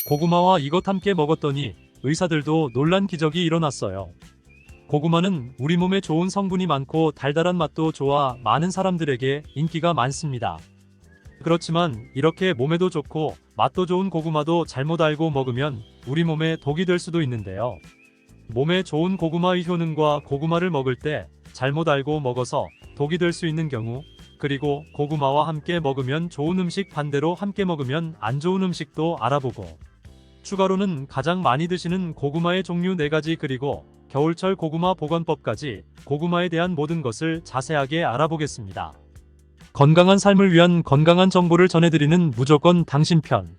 고구마와 이것 함께 먹었더니 의사들도 놀란 기적이 일어났어요. 고구마는 우리 몸에 좋은 성분이 많고 달달한 맛도 좋아 많은 사람들에게 인기가 많습니다. 그렇지만 이렇게 몸에도 좋고 맛도 좋은 고구마도 잘못 알고 먹으면 우리 몸에 독이 될 수도 있는데요. 몸에 좋은 고구마의 효능과 고구마를 먹을 때 잘못 알고 먹어서 독이 될 수 있는 경우, 그리고 고구마와 함께 먹으면 좋은 음식 반대로 함께 먹으면 안 좋은 음식도 알아보고, 추가로는 가장 많이 드시는 고구마의 종류 4가지 그리고 겨울철 고구마 보관법까지 고구마에 대한 모든 것을 자세하게 알아보겠습니다. 건강한 삶을 위한 건강한 정보를 전해드리는 무조건 당신 편.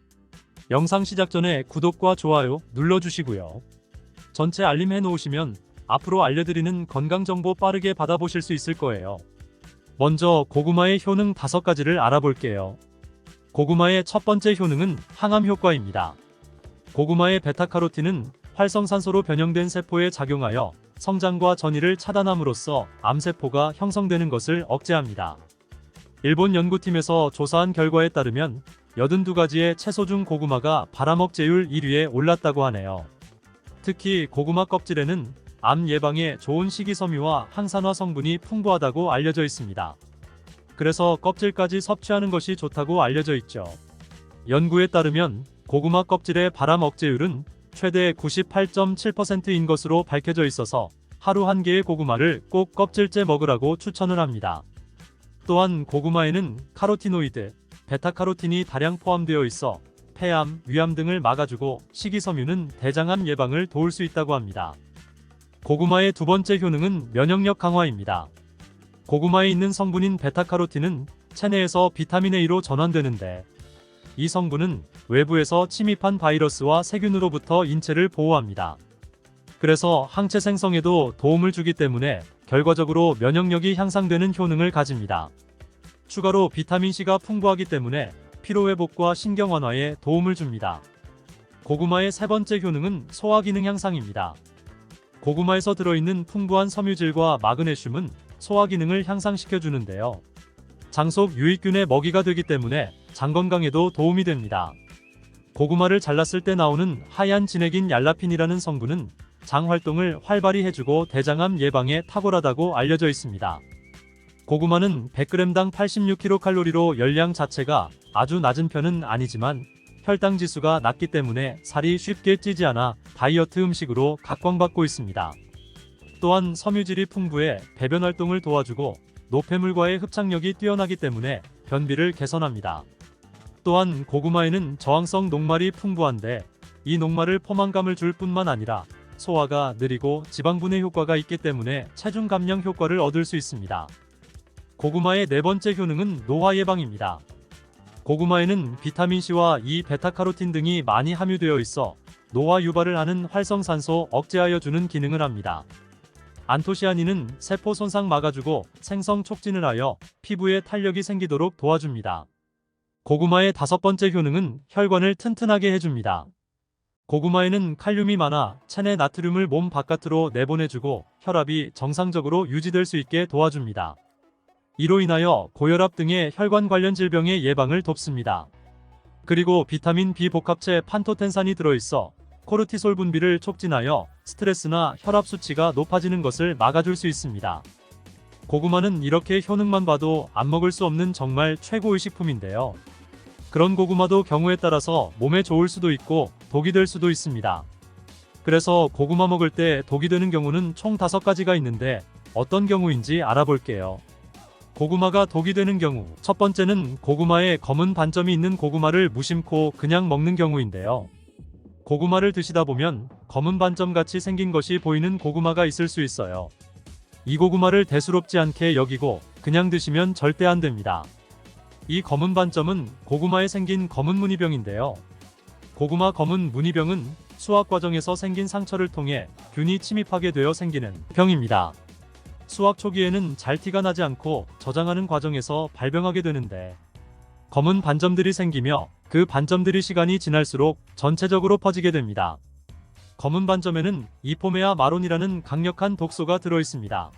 영상 시작 전에 구독과 좋아요 눌러주시고요. 전체 알림 해놓으시면 앞으로 알려드리는 건강정보 빠르게 받아보실 수 있을 거예요. 먼저 고구마의 효능 5가지를 알아볼게요. 고구마의 첫 번째 효능은 항암 효과입니다. 고구마의 베타카로틴은 활성산소로 변형된 세포에 작용하여 성장과 전이를 차단함으로써 암세포가 형성되는 것을 억제합니다. 일본 연구팀에서 조사한 결과에 따르면 82가지의 채소 중 고구마가 발암 억제율 1위에 올랐다고 하네요. 특히 고구마 껍질에는 암 예방에 좋은 식이섬유와 항산화 성분이 풍부하다고 알려져 있습니다. 그래서 껍질까지 섭취하는 것이 좋다고 알려져 있죠. 연구에 따르면 고구마 껍질의 발암 억제율은 최대 98.7%인 것으로 밝혀져 있어서 하루 1개의 고구마를 꼭 껍질째 먹으라고 추천을 합니다. 또한 고구마에는 카로티노이드, 베타카로틴이 다량 포함되어 있어 폐암, 위암 등을 막아주고 식이섬유는 대장암 예방을 도울 수 있다고 합니다. 고구마의 두 번째 효능은 면역력 강화입니다. 고구마에 있는 성분인 베타카로틴은 체내에서 비타민 A로 전환되는데, 이 성분은 외부에서 침입한 바이러스와 세균으로부터 인체를 보호합니다. 그래서 항체 생성에도 도움을 주기 때문에 결과적으로 면역력이 향상되는 효능을 가집니다. 추가로 비타민C가 풍부하기 때문에 피로회복과 신경 완화에 도움을 줍니다. 고구마의 세 번째 효능은 소화기능 향상입니다. 고구마에서 들어있는 풍부한 섬유질과 마그네슘은 소화기능을 향상시켜주는데요. 장 속 유익균의 먹이가 되기 때문에 장 건강에도 도움이 됩니다. 고구마를 잘랐을 때 나오는 하얀 진액인 얄라핀이라는 성분은 장 활동을 활발히 해주고 대장암 예방에 탁월하다고 알려져 있습니다. 고구마는 100g당 86kcal로 열량 자체가 아주 낮은 편은 아니지만 혈당 지수가 낮기 때문에 살이 쉽게 찌지 않아 다이어트 음식으로 각광받고 있습니다. 또한 섬유질이 풍부해 배변 활동을 도와주고 노폐물과의 흡착력이 뛰어나기 때문에 변비를 개선합니다. 또한 고구마에는 저항성 녹말이 풍부한데, 이 녹말을 포만감을 줄 뿐만 아니라 소화가 느리고 지방분해 효과가 있기 때문에 체중 감량 효과를 얻을 수 있습니다. 고구마의 네 번째 효능은 노화 예방입니다. 고구마에는 비타민C와 E, 베타카로틴 등이 많이 함유되어 있어 노화 유발을 하는 활성산소 억제하여 주는 기능을 합니다. 안토시아닌은 세포 손상 막아주고 생성 촉진을 하여 피부에 탄력이 생기도록 도와줍니다. 고구마의 5번째 효능은 혈관을 튼튼하게 해줍니다. 고구마에는 칼륨이 많아 체내 나트륨을 몸 바깥으로 내보내주고 혈압이 정상적으로 유지될 수 있게 도와줍니다. 이로 인하여 고혈압 등의 혈관 관련 질병의 예방을 돕습니다. 그리고 비타민 B 복합체 판토텐산이 들어있어 코르티솔 분비를 촉진하여 스트레스나 혈압 수치가 높아지는 것을 막아줄 수 있습니다. 고구마는 이렇게 효능만 봐도 안 먹을 수 없는 정말 최고의 식품인데요. 그런 고구마도 경우에 따라서 몸에 좋을 수도 있고 독이 될 수도 있습니다. 그래서 고구마 먹을 때 독이 되는 경우는 총 5가지가 있는데 어떤 경우인지 알아볼게요. 고구마가 독이 되는 경우, 첫 번째는 고구마에 검은 반점이 있는 고구마를 무심코 그냥 먹는 경우인데요. 고구마를 드시다 보면 검은 반점같이 생긴 것이 보이는 고구마가 있을 수 있어요. 이 고구마를 대수롭지 않게 여기고 그냥 드시면 절대 안 됩니다. 이 검은 반점은 고구마에 생긴 검은 무늬병인데요. 고구마 검은 무늬병은 수확 과정에서 생긴 상처를 통해 균이 침입하게 되어 생기는 병입니다. 수확 초기에는 잘 티가 나지 않고 저장하는 과정에서 발병하게 되는데, 검은 반점들이 생기며 그 반점들이 시간이 지날수록 전체적으로 퍼지게 됩니다. 검은 반점에는 이포메아 마론이라는 강력한 독소가 들어있습니다.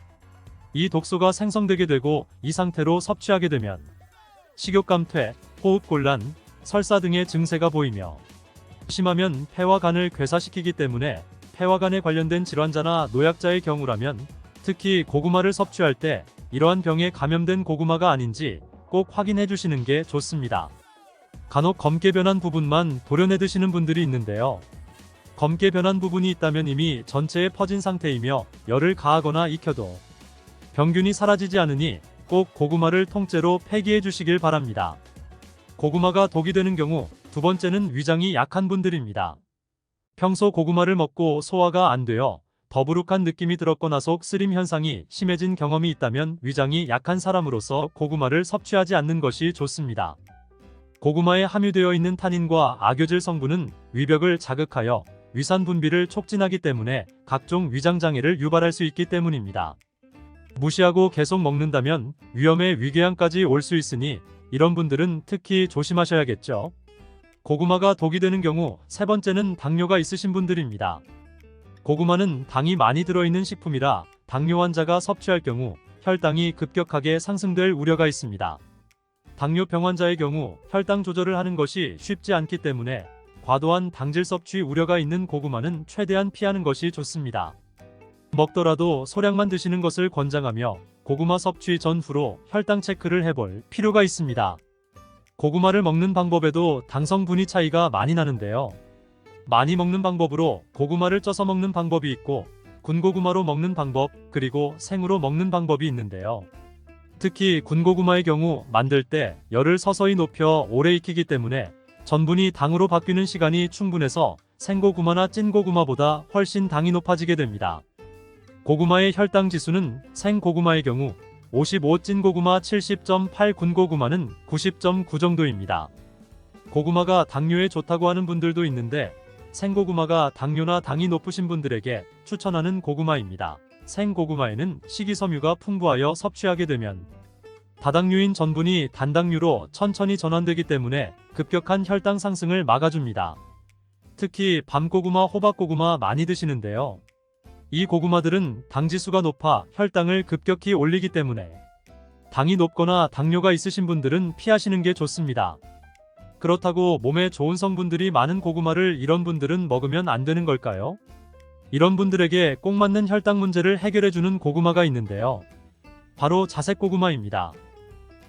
이 독소가 생성되게 되고 이 상태로 섭취하게 되면 식욕감퇴, 호흡곤란, 설사 등의 증세가 보이며, 심하면 폐와 간을 괴사시키기 때문에 폐와 간에 관련된 질환자나 노약자의 경우라면 특히 고구마를 섭취할 때 이러한 병에 감염된 고구마가 아닌지 꼭 확인해 주시는 게 좋습니다. 간혹 검게 변한 부분만 도려내 드시는 분들이 있는데요. 검게 변한 부분이 있다면 이미 전체에 퍼진 상태이며 열을 가하거나 익혀도 병균이 사라지지 않으니 꼭 고구마를 통째로 폐기해 주시길 바랍니다. 고구마가 독이 되는 경우 두 번째는 위장이 약한 분들입니다. 평소 고구마를 먹고 소화가 안 되어 더부룩한 느낌이 들었거나 속 쓰림 현상이 심해진 경험이 있다면 위장이 약한 사람으로서 고구마를 섭취하지 않는 것이 좋습니다. 고구마에 함유되어 있는 타닌과 악효질 성분은 위벽을 자극하여 위산 분비를 촉진하기 때문에 각종 위장장애를 유발할 수 있기 때문입니다. 무시하고 계속 먹는다면 위험의 위궤양까지 올 수 있으니 이런 분들은 특히 조심하셔야겠죠. 고구마가 독이 되는 경우 세 번째는 당뇨가 있으신 분들입니다. 고구마는 당이 많이 들어있는 식품이라 당뇨 환자가 섭취할 경우 혈당이 급격하게 상승될 우려가 있습니다. 당뇨병 환자의 경우 혈당 조절을 하는 것이 쉽지 않기 때문에 과도한 당질 섭취 우려가 있는 고구마는 최대한 피하는 것이 좋습니다. 먹더라도 소량만 드시는 것을 권장하며 고구마 섭취 전후로 혈당 체크를 해볼 필요가 있습니다. 고구마를 먹는 방법에도 당 성분이 차이가 많이 나는데요. 많이 먹는 방법으로 고구마를 쪄서 먹는 방법이 있고 군고구마로 먹는 방법 그리고 생으로 먹는 방법이 있는데요. 특히 군고구마의 경우 만들 때 열을 서서히 높여 오래 익히기 때문에 전분이 당으로 바뀌는 시간이 충분해서 생고구마나 찐고구마보다 훨씬 당이 높아지게 됩니다. 고구마의 혈당 지수는 생고구마의 경우 55, 찐고구마 70.8, 군고구마는 90.9 정도입니다. 고구마가 당뇨에 좋다고 하는 분들도 있는데 생고구마가 당뇨나 당이 높으신 분들에게 추천하는 고구마입니다. 생고구마에는 식이섬유가 풍부하여 섭취하게 되면 다당류인 전분이 단당류로 천천히 전환되기 때문에 급격한 혈당 상승을 막아줍니다. 특히 밤고구마, 호박고구마 많이 드시는데요. 이 고구마들은 당지수가 높아 혈당을 급격히 올리기 때문에 당이 높거나 당뇨가 있으신 분들은 피하시는 게 좋습니다. 그렇다고 몸에 좋은 성분들이 많은 고구마를 이런 분들은 먹으면 안 되는 걸까요? 이런 분들에게 꼭 맞는 혈당 문제를 해결해주는 고구마가 있는데요. 바로 자색고구마입니다.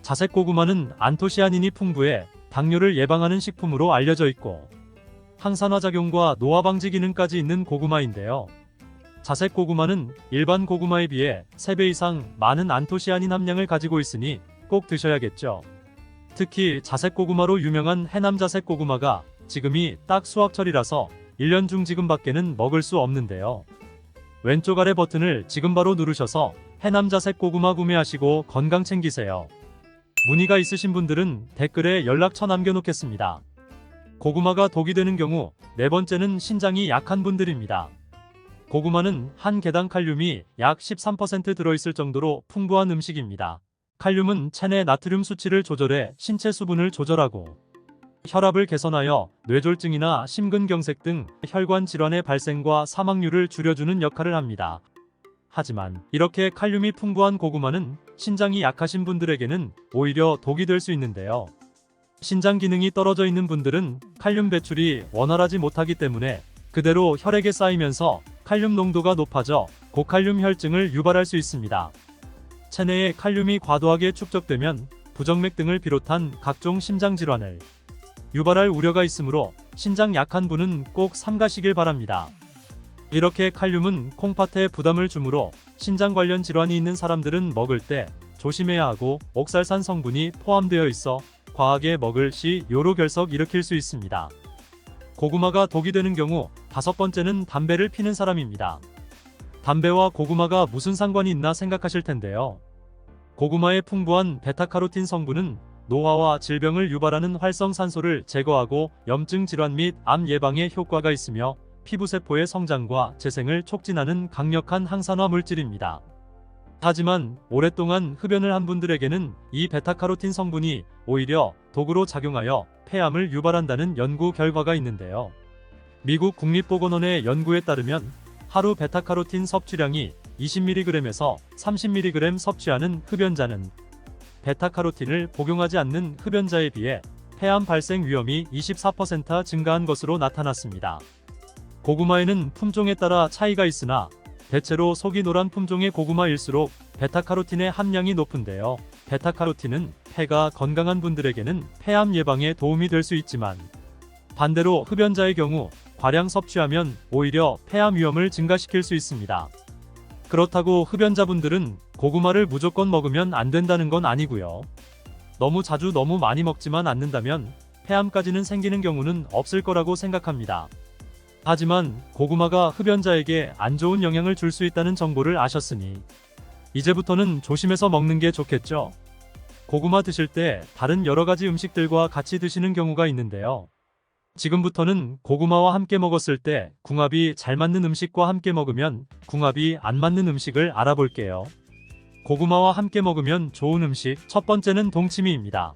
자색고구마는 안토시아닌이 풍부해 당뇨를 예방하는 식품으로 알려져 있고 항산화작용과 노화 방지 기능까지 있는 고구마인데요. 자색고구마는 일반 고구마에 비해 3배 이상 많은 안토시아닌 함량을 가지고 있으니 꼭 드셔야겠죠. 특히 자색고구마로 유명한 해남 자색고구마가 지금이 딱 수확철이라서 1년 중 지금밖에는 먹을 수 없는데요. 왼쪽 아래 버튼을 지금 바로 누르셔서 해남 자색고구마 구매하시고 건강 챙기세요. 문의가 있으신 분들은 댓글에 연락처 남겨놓겠습니다. 고구마가 독이 되는 경우 네 번째는 신장이 약한 분들입니다. 고구마는 한 개당 칼륨이 약 13% 들어있을 정도로 풍부한 음식입니다. 칼륨은 체내 나트륨 수치를 조절해 신체 수분을 조절하고 혈압을 개선하여 뇌졸중이나 심근경색 등 혈관 질환의 발생과 사망률을 줄여주는 역할을 합니다. 하지만 이렇게 칼륨이 풍부한 고구마는 신장이 약하신 분들에게는 오히려 독이 될 수 있는데요. 신장 기능이 떨어져 있는 분들은 칼륨 배출이 원활하지 못하기 때문에 그대로 혈액에 쌓이면서 칼륨 농도가 높아져 고칼륨 혈증을 유발할 수 있습니다. 체내에 칼륨이 과도하게 축적되면 부정맥 등을 비롯한 각종 심장질환을 유발할 우려가 있으므로 신장 약한 분은 꼭 삼가시길 바랍니다. 이렇게 칼륨은 콩팥에 부담을 주므로 신장 관련 질환이 있는 사람들은 먹을 때 조심해야 하고 옥살산 성분이 포함되어 있어 과하게 먹을 시 요로결석 일으킬 수 있습니다. 고구마가 독이 되는 경우 다섯 번째는 담배를 피는 사람입니다. 담배와 고구마가 무슨 상관이 있나 생각하실 텐데요. 고구마의 풍부한 베타카로틴 성분은 노화와 질병을 유발하는 활성산소를 제거하고 염증 질환 및 암 예방에 효과가 있으며 피부세포의 성장과 재생을 촉진하는 강력한 항산화 물질입니다. 하지만 오랫동안 흡연을 한 분들에게는 이 베타카로틴 성분이 오히려 독으로 작용하여 폐암을 유발한다는 연구 결과가 있는데요. 미국 국립보건원의 연구에 따르면 하루 베타카로틴 섭취량이 20mg에서 30mg 섭취하는 흡연자는 베타카로틴을 복용하지 않는 흡연자에 비해 폐암 발생 위험이 24% 증가한 것으로 나타났습니다. 고구마에는 품종에 따라 차이가 있으나 대체로 속이 노란 품종의 고구마일수록 베타카로틴의 함량이 높은데요. 베타카로틴은 폐가 건강한 분들에게는 폐암 예방에 도움이 될 수 있지만 반대로 흡연자의 경우 과량 섭취하면 오히려 폐암 위험을 증가시킬 수 있습니다. 그렇다고 흡연자분들은 고구마를 무조건 먹으면 안 된다는 건 아니고요. 너무 자주 너무 많이 먹지만 않는다면 폐암까지는 생기는 경우는 없을 거라고 생각합니다. 하지만 고구마가 흡연자에게 안 좋은 영향을 줄 수 있다는 정보를 아셨으니 이제부터는 조심해서 먹는 게 좋겠죠. 고구마 드실 때 다른 여러 가지 음식들과 같이 드시는 경우가 있는데요. 지금부터는 고구마와 함께 먹었을 때 궁합이 잘 맞는 음식과 함께 먹으면 궁합이 안 맞는 음식을 알아볼게요. 고구마와 함께 먹으면 좋은 음식, 첫 번째는 동치미입니다.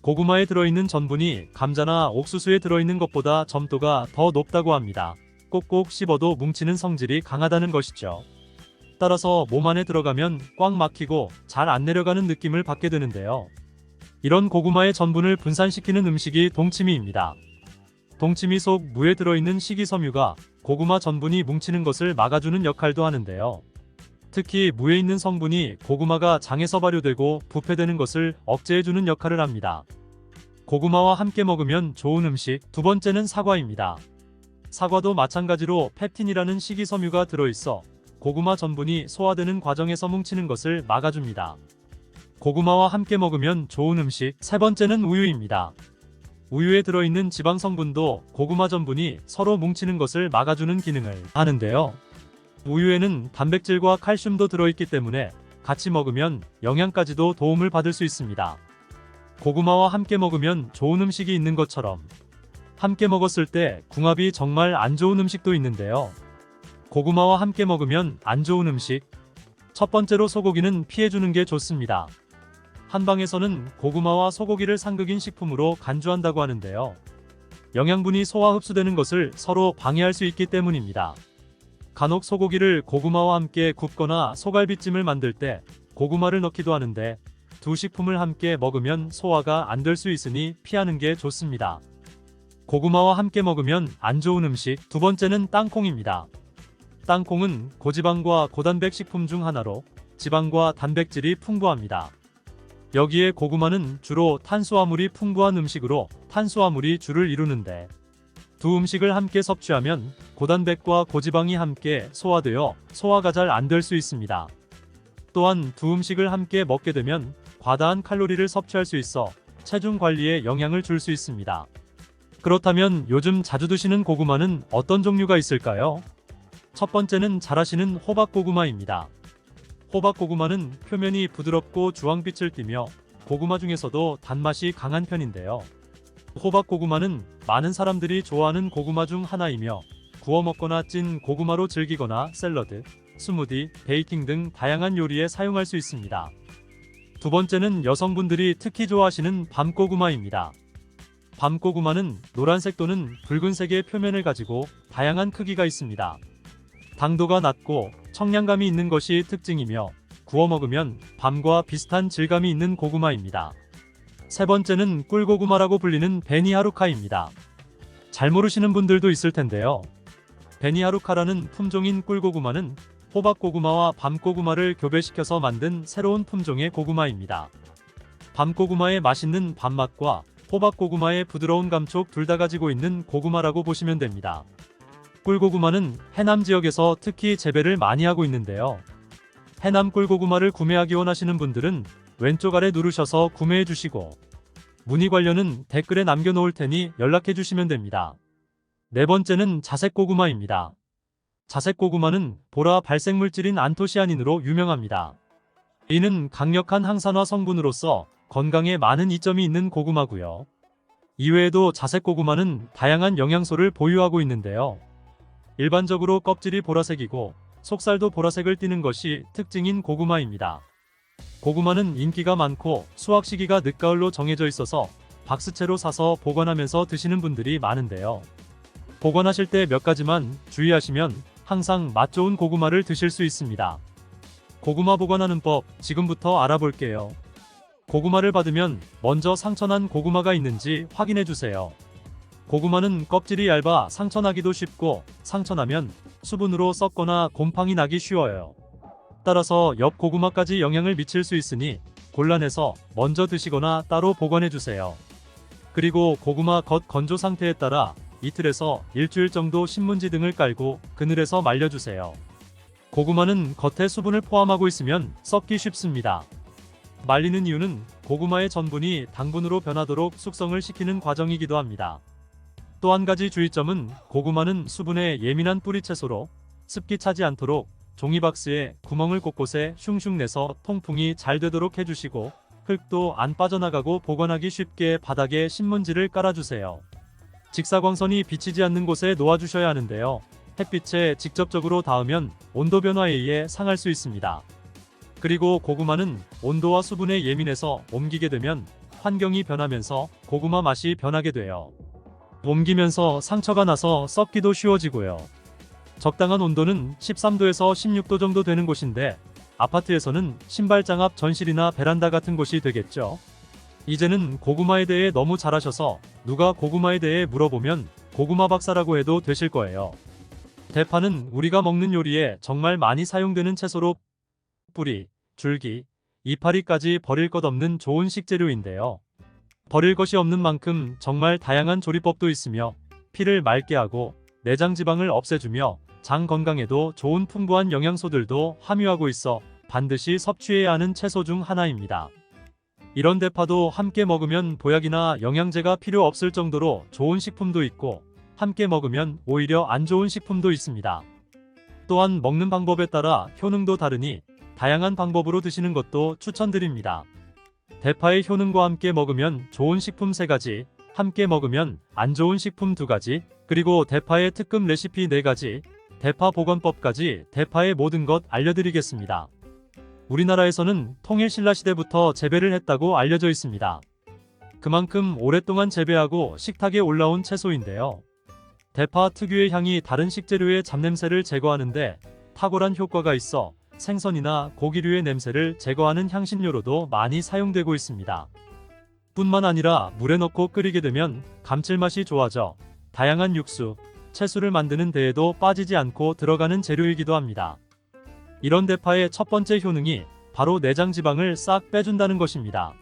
고구마에 들어있는 전분이 감자나 옥수수에 들어있는 것보다 점도가 더 높다고 합니다. 꼭꼭 씹어도 뭉치는 성질이 강하다는 것이죠. 따라서 몸 안에 들어가면 꽉 막히고 잘 안 내려가는 느낌을 받게 되는데요. 이런 고구마의 전분을 분산시키는 음식이 동치미입니다. 동치미 속 무에 들어있는 식이섬유가 고구마 전분이 뭉치는 것을 막아주는 역할도 하는데요. 특히 무에 있는 성분이 고구마가 장에서 발효되고 부패되는 것을 억제해주는 역할을 합니다. 고구마와 함께 먹으면 좋은 음식, 두 번째는 사과입니다. 사과도 마찬가지로 펩틴이라는 식이섬유가 들어있어 고구마 전분이 소화되는 과정에서 뭉치는 것을 막아줍니다. 고구마와 함께 먹으면 좋은 음식, 세 번째는 우유입니다. 우유에 들어있는 지방 성분도 고구마 전분이 서로 뭉치는 것을 막아주는 기능을 하는데요. 우유에는 단백질과 칼슘도 들어있기 때문에 같이 먹으면 영양까지도 도움을 받을 수 있습니다. 고구마와 함께 먹으면 좋은 음식이 있는 것처럼 함께 먹었을 때 궁합이 정말 안 좋은 음식도 있는데요. 고구마와 함께 먹으면 안 좋은 음식, 첫 번째로 소고기는 피해주는 게 좋습니다. 한방에서는 고구마와 소고기를 상극인 식품으로 간주한다고 하는데요. 영양분이 소화 흡수되는 것을 서로 방해할 수 있기 때문입니다. 간혹 소고기를 고구마와 함께 굽거나 소갈비찜을 만들 때 고구마를 넣기도 하는데 두 식품을 함께 먹으면 소화가 안 될 수 있으니 피하는 게 좋습니다. 고구마와 함께 먹으면 안 좋은 음식, 두 번째는 땅콩입니다. 땅콩은 고지방과 고단백 식품 중 하나로 지방과 단백질이 풍부합니다. 여기에 고구마는 주로 탄수화물이 풍부한 음식으로 탄수화물이 주를 이루는데 두 음식을 함께 섭취하면 고단백과 고지방이 함께 소화되어 소화가 잘 안 될 수 있습니다. 또한 두 음식을 함께 먹게 되면 과다한 칼로리를 섭취할 수 있어 체중 관리에 영향을 줄 수 있습니다. 그렇다면 요즘 자주 드시는 고구마는 어떤 종류가 있을까요? 첫 번째는 잘 아시는 호박고구마입니다. 호박고구마는 표면이 부드럽고 주황빛을 띠며 고구마 중에서도 단맛이 강한 편인데요. 호박고구마는 많은 사람들이 좋아하는 고구마 중 하나이며 구워 먹거나 찐 고구마로 즐기거나 샐러드, 스무디, 베이킹 등 다양한 요리에 사용할 수 있습니다. 두 번째는 여성분들이 특히 좋아하시는 밤고구마입니다. 밤고구마는 노란색 또는 붉은색의 표면을 가지고 다양한 크기가 있습니다. 당도가 낮고 청량감이 있는 것이 특징이며 구워 먹으면 밤과 비슷한 질감이 있는 고구마입니다. 세 번째는 꿀고구마라고 불리는 베니하루카입니다. 잘 모르시는 분들도 있을 텐데요. 베니하루카라는 품종인 꿀고구마는 호박고구마와 밤고구마를 교배시켜서 만든 새로운 품종의 고구마입니다. 밤고구마의 맛있는 밥맛과 호박고구마의 부드러운 감촉 둘 다 가지고 있는 고구마라고 보시면 됩니다. 꿀고구마는 해남 지역에서 특히 재배를 많이 하고 있는데요. 해남 꿀고구마를 구매하기 원하시는 분들은 왼쪽 아래 누르셔서 구매해 주시고 문의 관련은 댓글에 남겨놓을 테니 연락해 주시면 됩니다. 네 번째는 자색고구마입니다. 자색고구마는 보라 발색물질인 안토시아닌으로 유명합니다. 이는 강력한 항산화 성분으로서 건강에 많은 이점이 있는 고구마고요. 이외에도 자색고구마는 다양한 영양소를 보유하고 있는데요. 일반적으로 껍질이 보라색이고 속살도 보라색을 띠는 것이 특징인 고구마입니다. 고구마는 인기가 많고 수확 시기가 늦가을로 정해져 있어서 박스채로 사서 보관하면서 드시는 분들이 많은데요. 보관하실 때 몇 가지만 주의하시면 항상 맛 좋은 고구마를 드실 수 있습니다. 고구마 보관하는 법 지금부터 알아볼게요. 고구마를 받으면 먼저 상처난 고구마가 있는지 확인해 주세요. 고구마는 껍질이 얇아 상처나기도 쉽고 상처나면 수분으로 썩거나 곰팡이 나기 쉬워요. 따라서 옆 고구마까지 영향을 미칠 수 있으니 골라내서 먼저 드시거나 따로 보관해 주세요. 그리고 고구마 겉 건조 상태에 따라 이틀에서 일주일 정도 신문지 등을 깔고 그늘에서 말려주세요. 고구마는 겉에 수분을 포함하고 있으면 썩기 쉽습니다. 말리는 이유는 고구마의 전분이 당분으로 변하도록 숙성을 시키는 과정이기도 합니다. 또 한 가지 주의점은 고구마는 수분에 예민한 뿌리 채소로 습기 차지 않도록 종이박스에 구멍을 곳곳에 슝슝 내서 통풍이 잘 되도록 해주시고 흙도 안 빠져나가고 보관하기 쉽게 바닥에 신문지를 깔아주세요. 직사광선이 비치지 않는 곳에 놓아주셔야 하는데요. 햇빛에 직접적으로 닿으면 온도 변화에 의해 상할 수 있습니다. 그리고 고구마는 온도와 수분에 예민해서 옮기게 되면 환경이 변하면서 고구마 맛이 변하게 돼요. 옮기면서 상처가 나서 썩기도 쉬워지고요. 적당한 온도는 13도에서 16도 정도 되는 곳인데 아파트에서는 신발장 앞 전실이나 베란다 같은 곳이 되겠죠. 이제는 고구마에 대해 너무 잘 아셔서 누가 고구마에 대해 물어보면 고구마 박사라고 해도 되실 거예요. 대파는 우리가 먹는 요리에 정말 많이 사용되는 채소로 뿌리, 줄기, 이파리까지 버릴 것 없는 좋은 식재료인데요. 버릴 것이 없는 만큼 정말 다양한 조리법도 있으며 피를 맑게 하고 내장 지방을 없애주며 장 건강에도 좋은 풍부한 영양소들도 함유하고 있어 반드시 섭취해야 하는 채소 중 하나입니다. 이런 대파도 함께 먹으면 보약이나 영양제가 필요 없을 정도로 좋은 식품도 있고 함께 먹으면 오히려 안 좋은 식품도 있습니다. 또한 먹는 방법에 따라 효능도 다르니 다양한 방법으로 드시는 것도 추천드립니다. 대파의 효능과 함께 먹으면 좋은 식품 3가지, 함께 먹으면 안 좋은 식품 2가지, 그리고 대파의 특급 레시피 4가지, 대파 보관법까지 대파의 모든 것 알려드리겠습니다. 우리나라에서는 통일신라시대부터 재배를 했다고 알려져 있습니다. 그만큼 오랫동안 재배하고 식탁에 올라온 채소인데요. 대파 특유의 향이 다른 식재료의 잡냄새를 제거하는데 탁월한 효과가 있어 생선이나 고기류의 냄새를 제거하는 향신료로도 많이 사용되고 있습니다. 뿐만 아니라 물에 넣고 끓이게 되면 감칠맛이 좋아져 다양한 육수, 채소를 만드는 데에도 빠지지 않고 들어가는 재료이기도 합니다. 이런 대파의 첫 번째 효능이 바로 내장 지방을 싹 빼준다는 것입니다.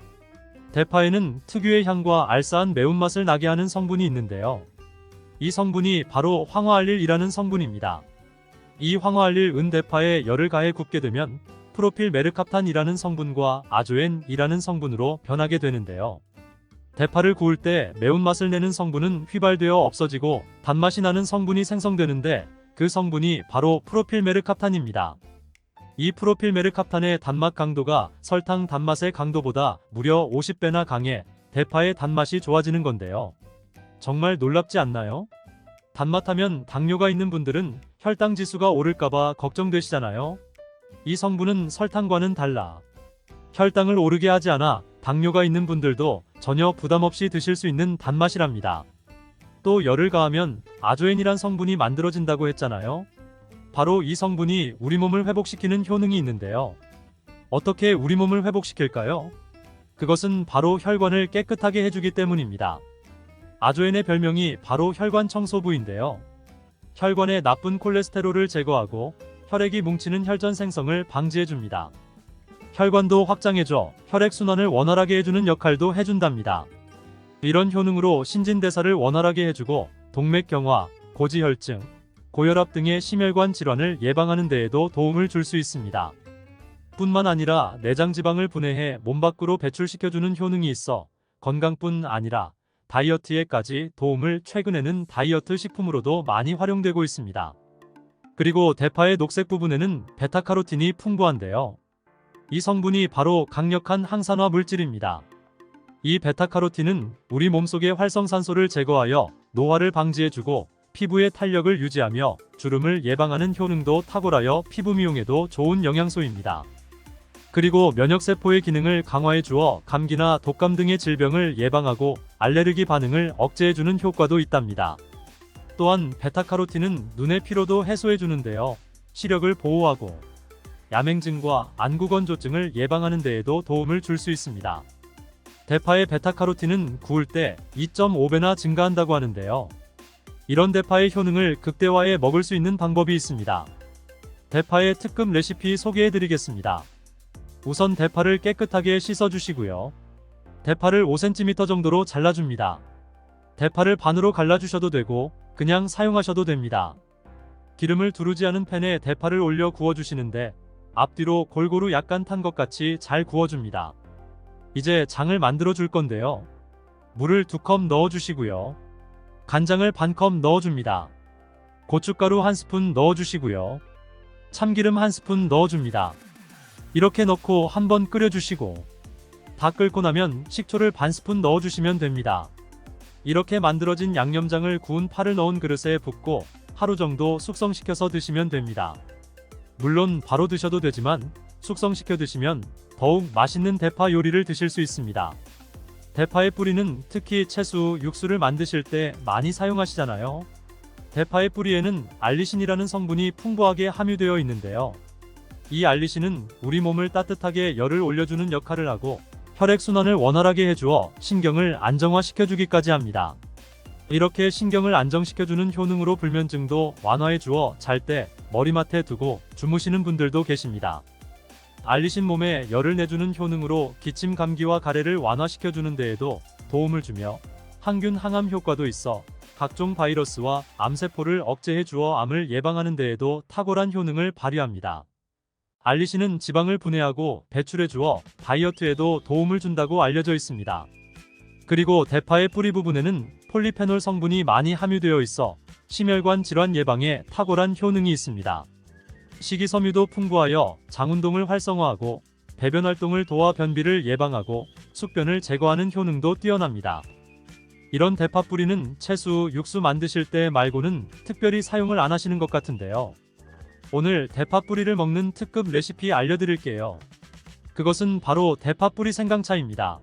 대파에는 특유의 향과 알싸한 매운맛을 나게 하는 성분이 있는데요. 이 성분이 바로 황화알릴이라는 성분입니다. 이 황화알릴 은대파에 열을 가해 굽게 되면 프로필메르캅탄이라는 성분과 아조엔이라는 성분으로 변하게 되는데요. 대파를 구울 때 매운맛을 내는 성분은 휘발되어 없어지고 단맛이 나는 성분이 생성되는데 그 성분이 바로 프로필메르캅탄입니다. 이 프로필메르캅탄의 단맛 강도가 설탕 단맛의 강도보다 무려 50배나 강해 대파의 단맛이 좋아지는 건데요. 정말 놀랍지 않나요? 단맛하면 당뇨가 있는 분들은 혈당 지수가 오를까봐 걱정되시잖아요. 이 성분은 설탕과는 달라 혈당을 오르게 하지 않아 당뇨가 있는 분들도 전혀 부담 없이 드실 수 있는 단맛이랍니다. 또 열을 가하면 아조엔이란 성분이 만들어진다고 했잖아요. 바로 이 성분이 우리 몸을 회복시키는 효능이 있는데요. 어떻게 우리 몸을 회복시킬까요? 그것은 바로 혈관을 깨끗하게 해주기 때문입니다. 아조엔의 별명이 바로 혈관 청소부인데요. 혈관의 나쁜 콜레스테롤을 제거하고 혈액이 뭉치는 혈전 생성을 방지해줍니다. 혈관도 확장해줘 혈액순환을 원활하게 해주는 역할도 해준답니다. 이런 효능으로 신진대사를 원활하게 해주고 동맥경화, 고지혈증, 고혈압 등의 심혈관 질환을 예방하는 데에도 도움을 줄 수 있습니다. 뿐만 아니라 내장지방을 분해해 몸 밖으로 배출시켜주는 효능이 있어 건강뿐 아니라 다이어트에까지 도움을 최근에는 다이어트 식품으로도 많이 활용되고 있습니다. 그리고 대파의 녹색 부분에는 베타카로틴이 풍부한데요. 이 성분이 바로 강력한 항산화 물질입니다. 이 베타카로틴은 우리 몸속의 활성산소를 제거하여 노화를 방지해주고 피부의 탄력을 유지하며 주름을 예방하는 효능도 탁월하여 피부 미용에도 좋은 영양소입니다. 그리고 면역세포의 기능을 강화해 주어 감기나 독감 등의 질병을 예방하고 알레르기 반응을 억제해주는 효과도 있답니다. 또한 베타카로틴은 눈의 피로도 해소해 주는데요. 시력을 보호하고 야맹증과 안구건조증을 예방하는 데에도 도움을 줄 수 있습니다. 대파의 베타카로틴은 구울 때 2.5배나 증가한다고 하는데요. 이런 대파의 효능을 극대화해 먹을 수 있는 방법이 있습니다. 대파의 특급 레시피 소개해드리겠습니다. 우선 대파를 깨끗하게 씻어주시고요. 대파를 5cm 정도로 잘라줍니다. 대파를 반으로 갈라주셔도 되고 그냥 사용하셔도 됩니다. 기름을 두르지 않은 팬에 대파를 올려 구워주시는데 앞뒤로 골고루 약간 탄 것 같이 잘 구워줍니다. 이제 장을 만들어 줄 건데요. 물을 2컵 넣어주시고요. 간장을 반컵 넣어줍니다. 고춧가루 1스푼 넣어주시고요. 참기름 1스푼 넣어줍니다. 이렇게 넣고 한번 끓여주시고 다 끓고 나면 식초를 반스푼 넣어주시면 됩니다. 이렇게 만들어진 양념장을 구운 파를 넣은 그릇에 붓고 하루 정도 숙성시켜서 드시면 됩니다. 물론 바로 드셔도 되지만 숙성시켜 드시면 더욱 맛있는 대파 요리를 드실 수 있습니다. 대파의 뿌리는 특히 채소, 육수를 만드실 때 많이 사용하시잖아요. 대파의 뿌리에는 알리신이라는 성분이 풍부하게 함유되어 있는데요. 이 알리신은 우리 몸을 따뜻하게 열을 올려주는 역할을 하고 혈액순환을 원활하게 해주어 신경을 안정화시켜주기까지 합니다. 이렇게 신경을 안정시켜주는 효능으로 불면증도 완화해주어 잘 때 머리맡에 두고 주무시는 분들도 계십니다. 알리신 몸에 열을 내주는 효능으로 기침 감기와 가래를 완화시켜주는 데에도 도움을 주며 항균 항암 효과도 있어 각종 바이러스와 암세포를 억제해 주어 암을 예방하는 데에도 탁월한 효능을 발휘합니다. 알리신은 지방을 분해하고 배출해 주어 다이어트에도 도움을 준다고 알려져 있습니다. 그리고 대파의 뿌리 부분에는 폴리페놀 성분이 많이 함유되어 있어 심혈관 질환 예방에 탁월한 효능이 있습니다. 식이섬유도 풍부하여 장운동을 활성화하고 배변 활동을 도와 변비를 예방하고 숙변을 제거하는 효능도 뛰어납니다. 이런 대파 뿌리는 채소, 육수 만드실 때 말고는 특별히 사용을 안 하시는 것 같은데요. 오늘 대파 뿌리를 먹는 특급 레시피 알려드릴게요. 그것은 바로 대파 뿌리 생강차입니다.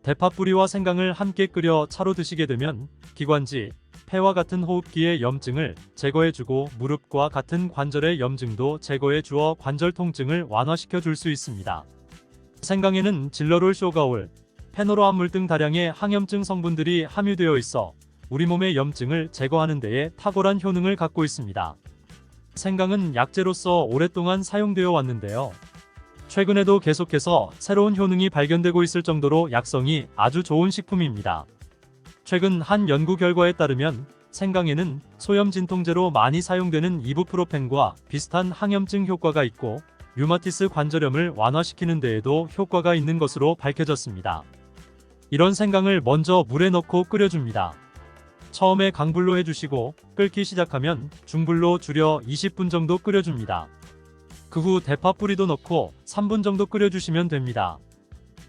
대파 뿌리와 생강을 함께 끓여 차로 드시게 되면 기관지, 폐와 같은 호흡기의 염증을 제거해주고 무릎과 같은 관절의 염증도 제거해 주어 관절 통증을 완화시켜 줄 수 있습니다. 생강에는 질러롤 쇼가올, 페노로암물 등 다량의 항염증 성분들이 함유되어 있어 우리 몸의 염증을 제거하는 데에 탁월한 효능을 갖고 있습니다. 생강은 약재로서 오랫동안 사용되어 왔는데요. 최근에도 계속해서 새로운 효능이 발견되고 있을 정도로 약성이 아주 좋은 식품입니다. 최근 한 연구 결과에 따르면 생강에는 소염 진통제로 많이 사용되는 이부프로펜과 비슷한 항염증 효과가 있고 류마티스 관절염을 완화시키는 데에도 효과가 있는 것으로 밝혀졌습니다. 이런 생강을 먼저 물에 넣고 끓여줍니다. 처음에 강불로 해주시고 끓기 시작하면 중불로 줄여 20분 정도 끓여줍니다. 그 후 대파 뿌리도 넣고 3분 정도 끓여주시면 됩니다.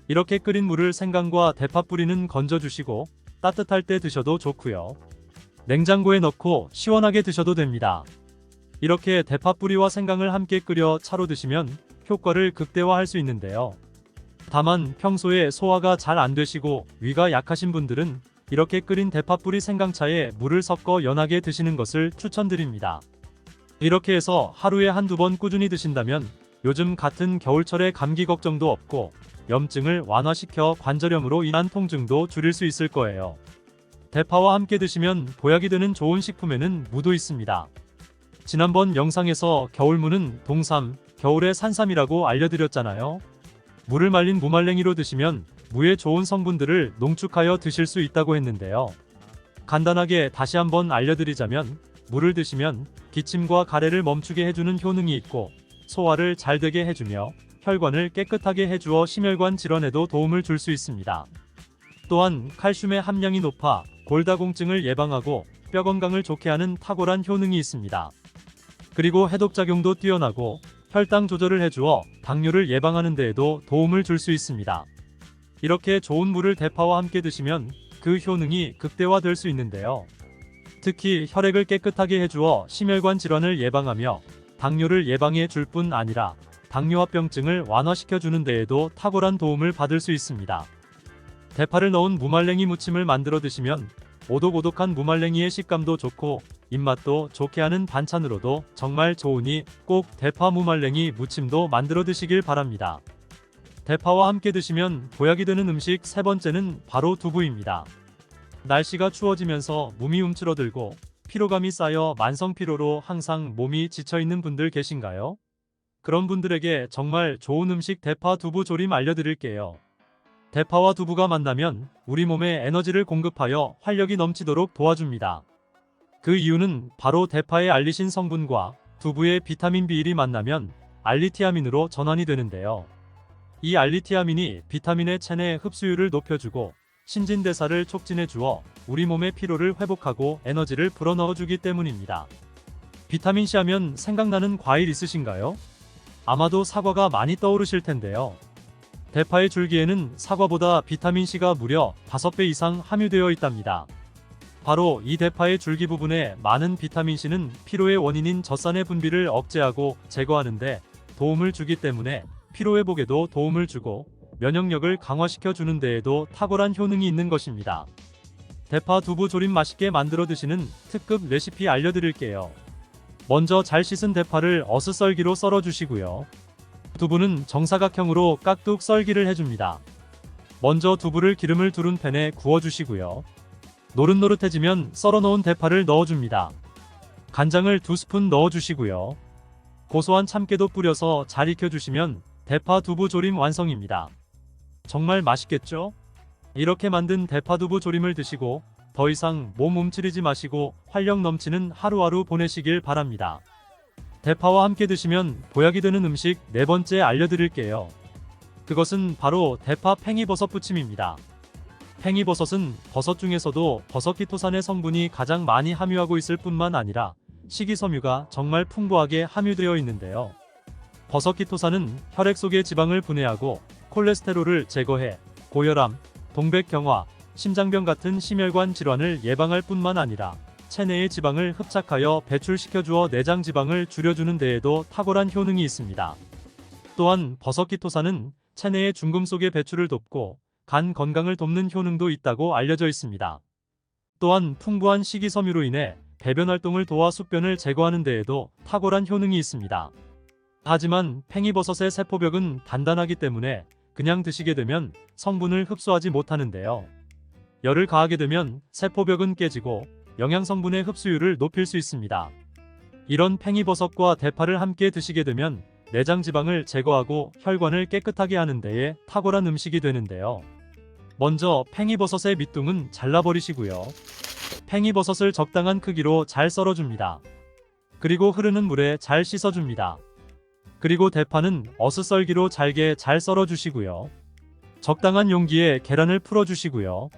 이렇게 끓인 물을 생강과 대파 뿌리는 건져주시고 따뜻할 때 드셔도 좋고요. 냉장고에 넣고 시원하게 드셔도 됩니다. 이렇게 대파 뿌리와 생강을 함께 끓여 차로 드시면 효과를 극대화할 수 있는데요. 다만 평소에 소화가 잘 안 되시고 위가 약하신 분들은 이렇게 끓인 대파 뿌리 생강차에 물을 섞어 연하게 드시는 것을 추천드립니다. 이렇게 해서 하루에 한두 번 꾸준히 드신다면 요즘 같은 겨울철에 감기 걱정도 없고 염증을 완화시켜 관절염으로 인한 통증도 줄일 수 있을 거예요. 대파와 함께 드시면 보약이 되는 좋은 식품에는 무도 있습니다. 지난번 영상에서 겨울무는 동삼, 겨울의 산삼이라고 알려드렸잖아요. 물을 말린 무말랭이로 드시면 무의 좋은 성분들을 농축하여 드실 수 있다고 했는데요. 간단하게 다시 한번 알려드리자면 물을 드시면 기침과 가래를 멈추게 해주는 효능이 있고 소화를 잘 되게 해주며 혈관을 깨끗하게 해주어 심혈관 질환에도 도움을 줄 수 있습니다. 또한 칼슘의 함량이 높아 골다공증을 예방하고 뼈 건강을 좋게 하는 탁월한 효능이 있습니다. 그리고 해독작용도 뛰어나고 혈당 조절을 해주어 당뇨를 예방하는 데에도 도움을 줄 수 있습니다. 이렇게 좋은 물을 대파와 함께 드시면 그 효능이 극대화될 수 있는데요. 특히 혈액을 깨끗하게 해주어 심혈관 질환을 예방하며 당뇨를 예방해 줄 뿐 아니라 당뇨합병증을 완화시켜 주는 데에도 탁월한 도움을 받을 수 있습니다. 대파를 넣은 무말랭이 무침을 만들어 드시면 오독오독한 무말랭이의 식감도 좋고 입맛도 좋게 하는 반찬으로도 정말 좋으니 꼭 대파 무말랭이 무침도 만들어 드시길 바랍니다. 대파와 함께 드시면 보약이 되는 음식 세 번째는 바로 두부입니다. 날씨가 추워지면서 몸이 움츠러들고 피로감이 쌓여 만성피로로 항상 몸이 지쳐있는 분들 계신가요? 그런 분들에게 정말 좋은 음식 대파 두부 조림 알려드릴게요. 대파와 두부가 만나면 우리 몸에 에너지를 공급하여 활력이 넘치도록 도와줍니다. 그 이유는 바로 대파의 알리신 성분과 두부의 비타민 B1이 만나면 알리티아민으로 전환이 되는데요. 이 알리티아민이 비타민의 체내 흡수율을 높여주고 신진대사를 촉진해 주어 우리 몸의 피로를 회복하고 에너지를 불어넣어주기 때문입니다. 비타민C 하면 생각나는 과일 있으신가요? 아마도 사과가 많이 떠오르실 텐데요. 대파의 줄기에는 사과보다 비타민C가 무려 5배 이상 함유되어 있답니다. 바로 이 대파의 줄기 부분에 많은 비타민C는 피로의 원인인 젖산의 분비를 억제하고 제거하는데 도움을 주기 때문에 피로회복에도 도움을 주고 면역력을 강화시켜 주는 데에도 탁월한 효능이 있는 것입니다. 대파 두부 조림 맛있게 만들어 드시는 특급 레시피 알려드릴게요. 먼저 잘 씻은 대파를 어슷썰기로 썰어 주시고요. 두부는 정사각형으로 깍둑 썰기를 해줍니다. 먼저 두부를 기름을 두른 팬에 구워주시고요. 노릇노릇해지면 썰어놓은 대파를 넣어줍니다. 간장을 2스푼 넣어주시고요. 고소한 참깨도 뿌려서 잘 익혀주시면 대파 두부 조림 완성입니다. 정말 맛있겠죠? 이렇게 만든 대파 두부 조림을 드시고 더 이상 몸 움츠리지 마시고 활력 넘치는 하루하루 보내시길 바랍니다. 대파와 함께 드시면 보약이 되는 음식 네 번째 알려드릴게요. 그것은 바로 대파 팽이버섯 부침입니다. 팽이버섯은 버섯 중에서도 버섯키토산의 성분이 가장 많이 함유하고 있을 뿐만 아니라 식이섬유가 정말 풍부하게 함유되어 있는데요. 버섯키토산은 혈액 속의 지방을 분해하고 콜레스테롤을 제거해 고혈압, 동백경화, 심장병 같은 심혈관 질환을 예방할 뿐만 아니라 체내의 지방을 흡착하여 배출시켜주어 내장 지방을 줄여주는 데에도 탁월한 효능이 있습니다. 또한 버섯키토산은 체내의 중금속의 배출을 돕고 간 건강을 돕는 효능도 있다고 알려져 있습니다. 또한 풍부한 식이섬유로 인해 배변 활동을 도와 숙변을 제거하는 데에도 탁월한 효능이 있습니다. 하지만 팽이버섯의 세포벽은 단단하기 때문에 그냥 드시게 되면 성분을 흡수하지 못하는데요. 열을 가하게 되면 세포벽은 깨지고 영양성분의 흡수율을 높일 수 있습니다. 이런 팽이버섯과 대파를 함께 드시게 되면 내장 지방을 제거하고 혈관을 깨끗하게 하는 데에 탁월한 음식이 되는데요. 먼저 팽이버섯의 밑둥은 잘라버리시고요. 팽이버섯을 적당한 크기로 잘 썰어줍니다. 그리고 흐르는 물에 잘 씻어줍니다. 그리고 대파는 어슷썰기로 잘게 잘 썰어주시고요. 적당한 용기에 계란을 풀어주시고요.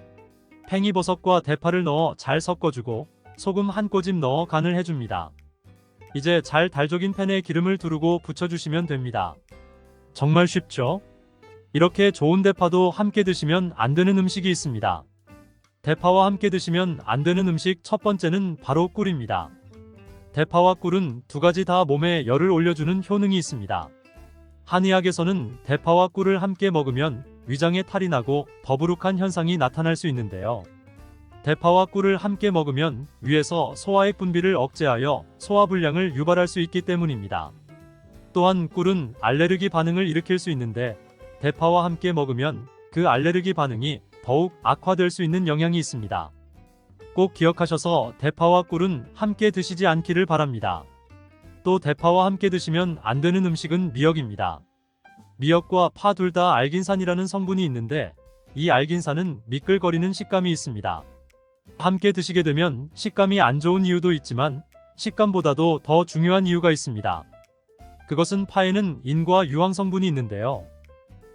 팽이버섯과 대파를 넣어 잘 섞어주고 소금 한 꼬집 넣어 간을 해줍니다. 이제 잘 달족인 팬에 기름을 두르고 부쳐주시면 됩니다. 정말 쉽죠? 이렇게 좋은 대파도 함께 드시면 안 되는 음식이 있습니다. 대파와 함께 드시면 안 되는 음식 첫 번째는 바로 꿀입니다. 대파와 꿀은 두 가지 다 몸에 열을 올려주는 효능이 있습니다. 한의학에서는 대파와 꿀을 함께 먹으면 위장에 탈이 나고 더부룩한 현상이 나타날 수 있는데요. 대파와 꿀을 함께 먹으면 위에서 소화액 분비를 억제하여 소화불량을 유발할 수 있기 때문입니다. 또한 꿀은 알레르기 반응을 일으킬 수 있는데 대파와 함께 먹으면 그 알레르기 반응이 더욱 악화될 수 있는 영향이 있습니다. 꼭 기억하셔서 대파와 꿀은 함께 드시지 않기를 바랍니다. 또 대파와 함께 드시면 안 되는 음식은 미역입니다. 미역과 파 둘 다 알긴산이라는 성분이 있는데 이 알긴산은 미끌거리는 식감이 있습니다. 함께 드시게 되면 식감이 안 좋은 이유도 있지만 식감보다도 더 중요한 이유가 있습니다. 그것은 파에는 인과 유황 성분이 있는데요.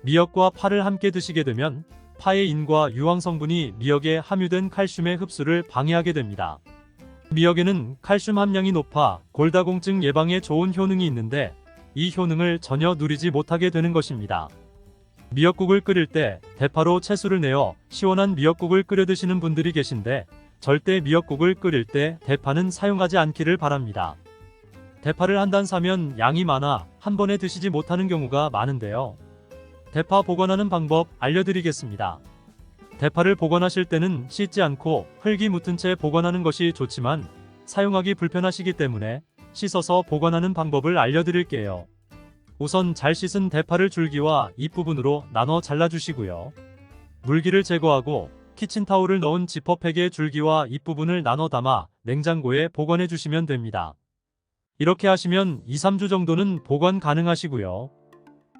미역과 파를 함께 드시게 되면 파의 인과 유황 성분이 미역에 함유된 칼슘의 흡수를 방해하게 됩니다. 미역에는 칼슘 함량이 높아 골다공증 예방에 좋은 효능이 있는데 이 효능을 전혀 누리지 못하게 되는 것입니다. 미역국을 끓일 때 대파로 채수를 내어 시원한 미역국을 끓여 드시는 분들이 계신데 절대 미역국을 끓일 때 대파는 사용하지 않기를 바랍니다. 대파를 한 단 사면 양이 많아 한 번에 드시지 못하는 경우가 많은데요. 대파 보관하는 방법 알려드리겠습니다. 대파를 보관하실 때는 씻지 않고 흙이 묻은 채 보관하는 것이 좋지만 사용하기 불편하시기 때문에 씻어서 보관하는 방법을 알려드릴게요. 우선 잘 씻은 대파를 줄기와 잎 부분으로 나눠 잘라주시고요. 물기를 제거하고 키친타올을 넣은 지퍼백에 줄기와 잎 부분을 나눠 담아 냉장고에 보관해 주시면 됩니다. 이렇게 하시면 2-3주 정도는 보관 가능하시고요.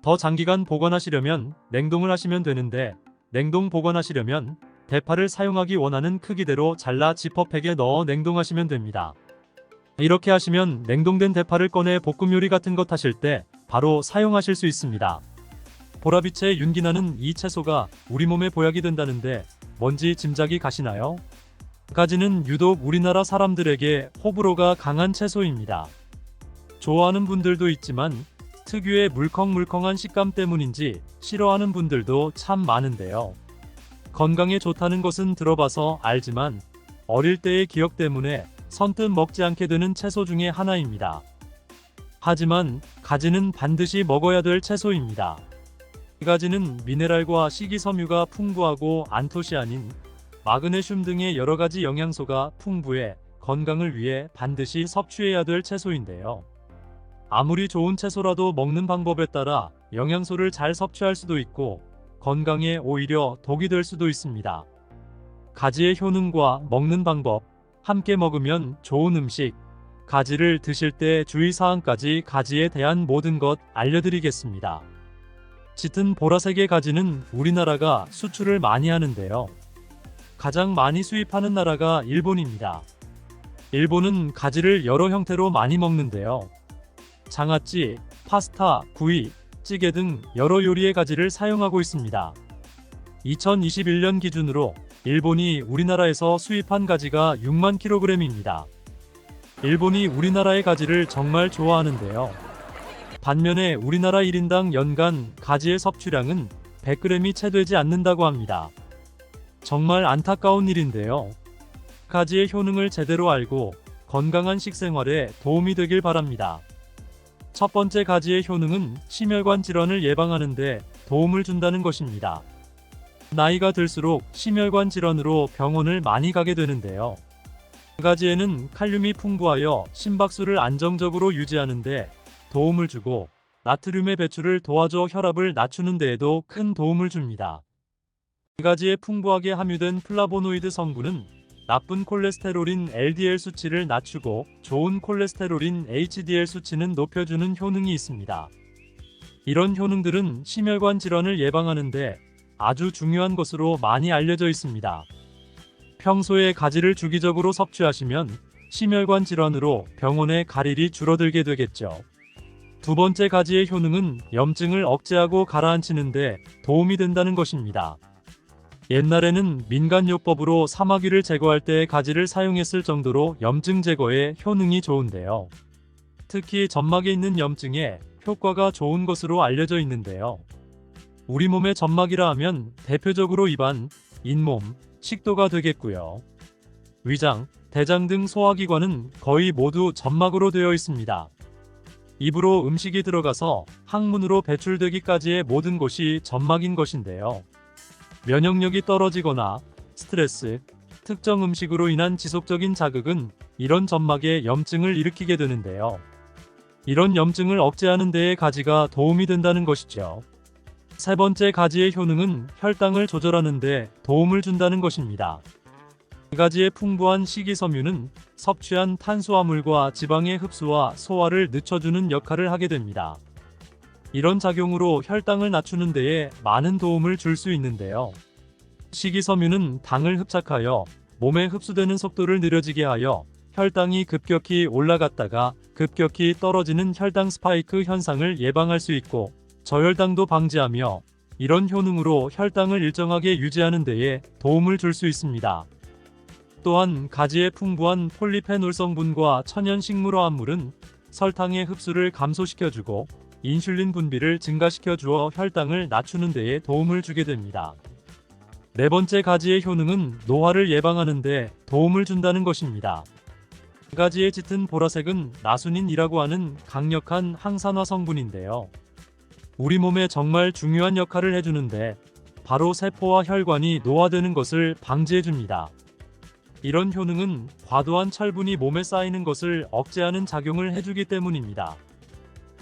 더 장기간 보관하시려면 냉동을 하시면 되는데, 냉동 보관하시려면 대파를 사용하기 원하는 크기대로 잘라 지퍼백에 넣어 냉동하시면 됩니다. 이렇게 하시면 냉동된 대파를 꺼내 볶음 요리 같은 것 하실 때 바로 사용하실 수 있습니다. 보라빛에 윤기나는 이 채소가 우리 몸에 보약이 된다는데 뭔지 짐작이 가시나요? 가지는 유독 우리나라 사람들에게 호불호가 강한 채소입니다. 좋아하는 분들도 있지만 특유의 물컹물컹한 식감 때문인지 싫어하는 분들도 참 많은데요. 건강에 좋다는 것은 들어봐서 알지만 어릴 때의 기억 때문에 선뜻 먹지 않게 되는 채소 중에 하나입니다. 하지만 가지는 반드시 먹어야 될 채소입니다. 가지는 미네랄과 식이섬유가 풍부하고 안토시아닌, 마그네슘 등의 여러가지 영양소가 풍부해 건강을 위해 반드시 섭취해야 될 채소인데요. 아무리 좋은 채소라도 먹는 방법에 따라 영양소를 잘 섭취할 수도 있고 건강에 오히려 독이 될 수도 있습니다. 가지의 효능과 먹는 방법, 함께 먹으면 좋은 음식, 가지를 드실 때 주의사항까지 가지에 대한 모든 것 알려드리겠습니다. 짙은 보라색의 가지는 우리나라가 수출을 많이 하는데요. 가장 많이 수입하는 나라가 일본입니다. 일본은 가지를 여러 형태로 많이 먹는데요. 장아찌, 파스타, 구이, 찌개 등 여러 요리에 가지를 사용하고 있습니다. 2021년 기준으로 일본이 우리나라에서 수입한 가지가 6만 kg입니다. 일본이 우리나라의 가지를 정말 좋아하는데요. 반면에 우리나라 1인당 연간 가지의 섭취량은 100g이 채 되지 않는다고 합니다. 정말 안타까운 일인데요. 가지의 효능을 제대로 알고 건강한 식생활에 도움이 되길 바랍니다. 첫 번째 가지의 효능은 심혈관 질환을 예방하는 데 도움을 준다는 것입니다. 나이가 들수록 심혈관 질환으로 병원을 많이 가게 되는데요. 가지에는 칼륨이 풍부하여 심박수를 안정적으로 유지하는 데 도움을 주고 나트륨의 배출을 도와줘 혈압을 낮추는 데에도 큰 도움을 줍니다. 가지에 풍부하게 함유된 플라보노이드 성분은 나쁜 콜레스테롤인 LDL 수치를 낮추고 좋은 콜레스테롤인 HDL 수치는 높여주는 효능이 있습니다. 이런 효능들은 심혈관 질환을 예방하는데 아주 중요한 것으로 많이 알려져 있습니다. 평소에 가지를 주기적으로 섭취하시면 심혈관 질환으로 병원에 갈 일이 줄어들게 되겠죠. 두 번째 가지의 효능은 염증을 억제하고 가라앉히는 데 도움이 된다는 것입니다. 옛날에는 민간요법으로 사마귀를 제거할 때 가지를 사용했을 정도로 염증 제거에 효능이 좋은데요. 특히 점막에 있는 염증에 효과가 좋은 것으로 알려져 있는데요. 우리 몸의 점막이라 하면 대표적으로 입안, 잇몸, 식도가 되겠고요. 위장, 대장 등 소화기관은 거의 모두 점막으로 되어 있습니다. 입으로 음식이 들어가서 항문으로 배출되기까지의 모든 곳이 점막인 것인데요. 면역력이 떨어지거나 스트레스, 특정 음식으로 인한 지속적인 자극은 이런 점막에 염증을 일으키게 되는데요. 이런 염증을 억제하는 데에 가지가 도움이 된다는 것이죠. 세 번째 가지의 효능은 혈당을 조절하는 데 도움을 준다는 것입니다. 가지의 풍부한 식이섬유는 섭취한 탄수화물과 지방의 흡수와 소화를 늦춰주는 역할을 하게 됩니다. 이런 작용으로 혈당을 낮추는 데에 많은 도움을 줄 수 있는데요. 식이섬유는 당을 흡착하여 몸에 흡수되는 속도를 느려지게 하여 혈당이 급격히 올라갔다가 급격히 떨어지는 혈당 스파이크 현상을 예방할 수 있고 저혈당도 방지하며 이런 효능으로 혈당을 일정하게 유지하는 데에 도움을 줄 수 있습니다. 또한 가지의 풍부한 폴리페놀 성분과 천연 식물화합물은 설탕의 흡수를 감소시켜주고 인슐린 분비를 증가시켜 주어 혈당을 낮추는 데에 도움을 주게 됩니다. 네 번째 가지의 효능은 노화를 예방하는 데 도움을 준다는 것입니다. 가지의 짙은 보라색은 나수닌이라고 하는 강력한 항산화 성분인데요. 우리 몸에 정말 중요한 역할을 해주는데 바로 세포와 혈관이 노화되는 것을 방지해줍니다. 이런 효능은 과도한 철분이 몸에 쌓이는 것을 억제하는 작용을 해주기 때문입니다.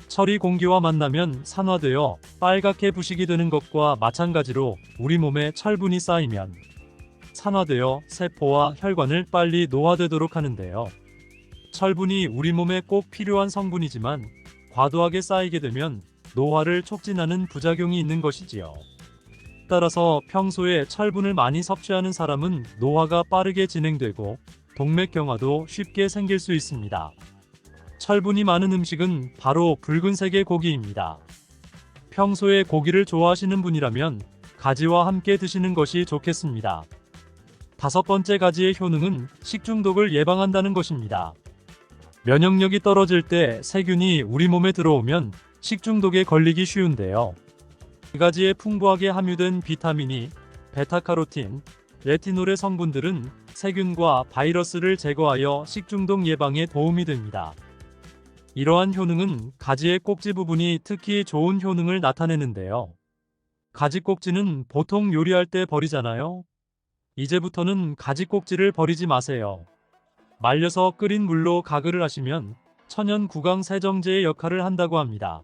철이 공기와 만나면 산화되어 빨갛게 부식이 되는 것과 마찬가지로 우리 몸에 철분이 쌓이면 산화되어 세포와 혈관을 빨리 노화되도록 하는데요. 철분이 우리 몸에 꼭 필요한 성분이지만 과도하게 쌓이게 되면 노화를 촉진하는 부작용이 있는 것이지요. 따라서 평소에 철분을 많이 섭취하는 사람은 노화가 빠르게 진행되고 동맥경화도 쉽게 생길 수 있습니다. 철분이 많은 음식은 바로 붉은색의 고기입니다. 평소에 고기를 좋아하시는 분이라면 가지와 함께 드시는 것이 좋겠습니다. 5번째 가지의 효능은 식중독을 예방한다는 것입니다. 면역력이 떨어질 때 세균이 우리 몸에 들어오면 식중독에 걸리기 쉬운데요. 이 가지에 풍부하게 함유된 비타민이, 베타카로틴, 레티놀의 성분들은 세균과 바이러스를 제거하여 식중독 예방에 도움이 됩니다. 이러한 효능은 가지의 꼭지 부분이 특히 좋은 효능을 나타내는데요. 가지 꼭지는 보통 요리할 때 버리잖아요. 이제부터는 가지 꼭지를 버리지 마세요. 말려서 끓인 물로 가글을 하시면 천연 구강 세정제의 역할을 한다고 합니다.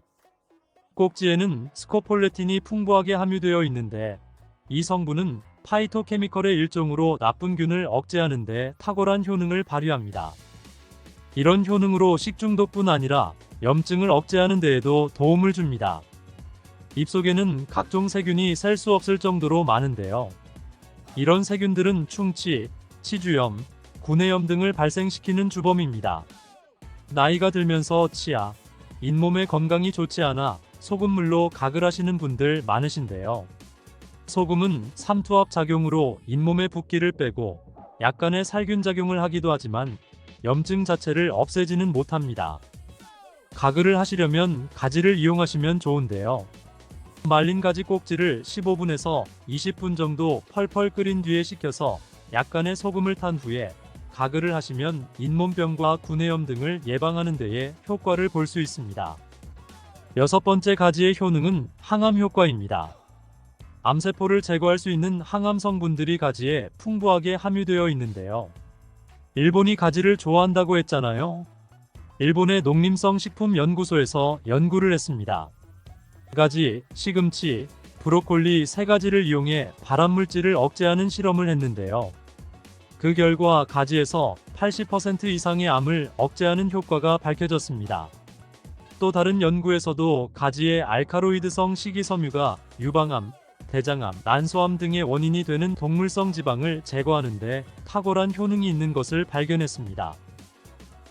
꼭지에는 스코폴레틴이 풍부하게 함유되어 있는데 이 성분은 파이토케미컬의 일종으로 나쁜 균을 억제하는 데 탁월한 효능을 발휘합니다. 이런 효능으로 식중독뿐 아니라 염증을 억제하는 데에도 도움을 줍니다. 입속에는 각종 세균이 셀 수 없을 정도로 많은데요. 이런 세균들은 충치, 치주염, 구내염 등을 발생시키는 주범입니다. 나이가 들면서 치아, 잇몸의 건강이 좋지 않아 소금물로 가글하시는 분들 많으신데요. 소금은 삼투압 작용으로 잇몸의 붓기를 빼고 약간의 살균 작용을 하기도 하지만 염증 자체를 없애지는 못합니다. 가글을 하시려면 가지를 이용하시면 좋은데요. 말린 가지 꼭지를 15분에서 20분 정도 펄펄 끓인 뒤에 식혀서 약간의 소금을 탄 후에 가글을 하시면 잇몸병과 구내염 등을 예방하는 데에 효과를 볼 수 있습니다. 6번째 가지의 효능은 항암 효과입니다. 암세포를 제거할 수 있는 항암 성분들이 가지에 풍부하게 함유되어 있는데요. 일본이 가지를 좋아한다고 했잖아요. 일본의 농림성식품연구소에서 연구를 했습니다. 가지, 시금치, 브로콜리 3가지를 이용해 발암물질을 억제하는 실험을 했는데요. 그 결과 가지에서 80% 이상의 암을 억제하는 효과가 밝혀졌습니다. 또 다른 연구에서도 가지의 알카로이드성 식이섬유가 유방암, 대장암, 난소암 등의 원인이 되는 동물성 지방을 제거하는 데 탁월한 효능이 있는 것을 발견했습니다.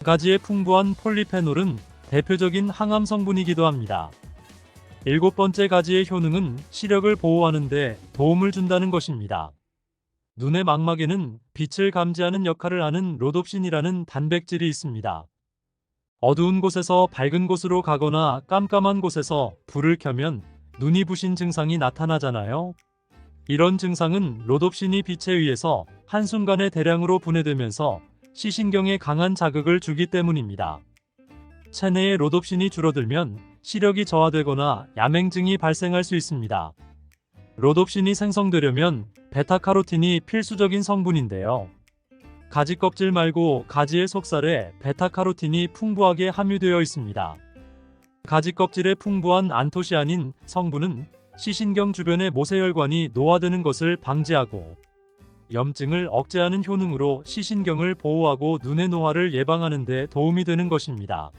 가지의 풍부한 폴리페놀은 대표적인 항암 성분이기도 합니다. 7번째 가지의 효능은 시력을 보호하는 데 도움을 준다는 것입니다. 눈의 망막에는 빛을 감지하는 역할을 하는 로놉신이라는 단백질이 있습니다. 어두운 곳에서 밝은 곳으로 가거나 깜깜한 곳에서 불을 켜면 눈이 부신 증상이 나타나잖아요. 이런 증상은 로놉신이 빛에 의해서 한순간에 대량으로 분해되면서 시신경에 강한 자극을 주기 때문입니다. 체내의 로놉신이 줄어들면 시력이 저하되거나 야맹증이 발생할 수 있습니다. 로놉신이 생성되려면 베타카로틴이 필수적인 성분인데요. 가지 껍질 말고 가지의 속살에 베타카로틴이 풍부하게 함유되어 있습니다. 가지 껍질에 풍부한 안토시아닌 성분은 시신경 주변의 모세혈관이 노화되는 것을 방지하고 염증을 억제하는 효능으로 시신경을 보호하고 눈의 노화를 예방하는 데 도움이 되는 것입니다.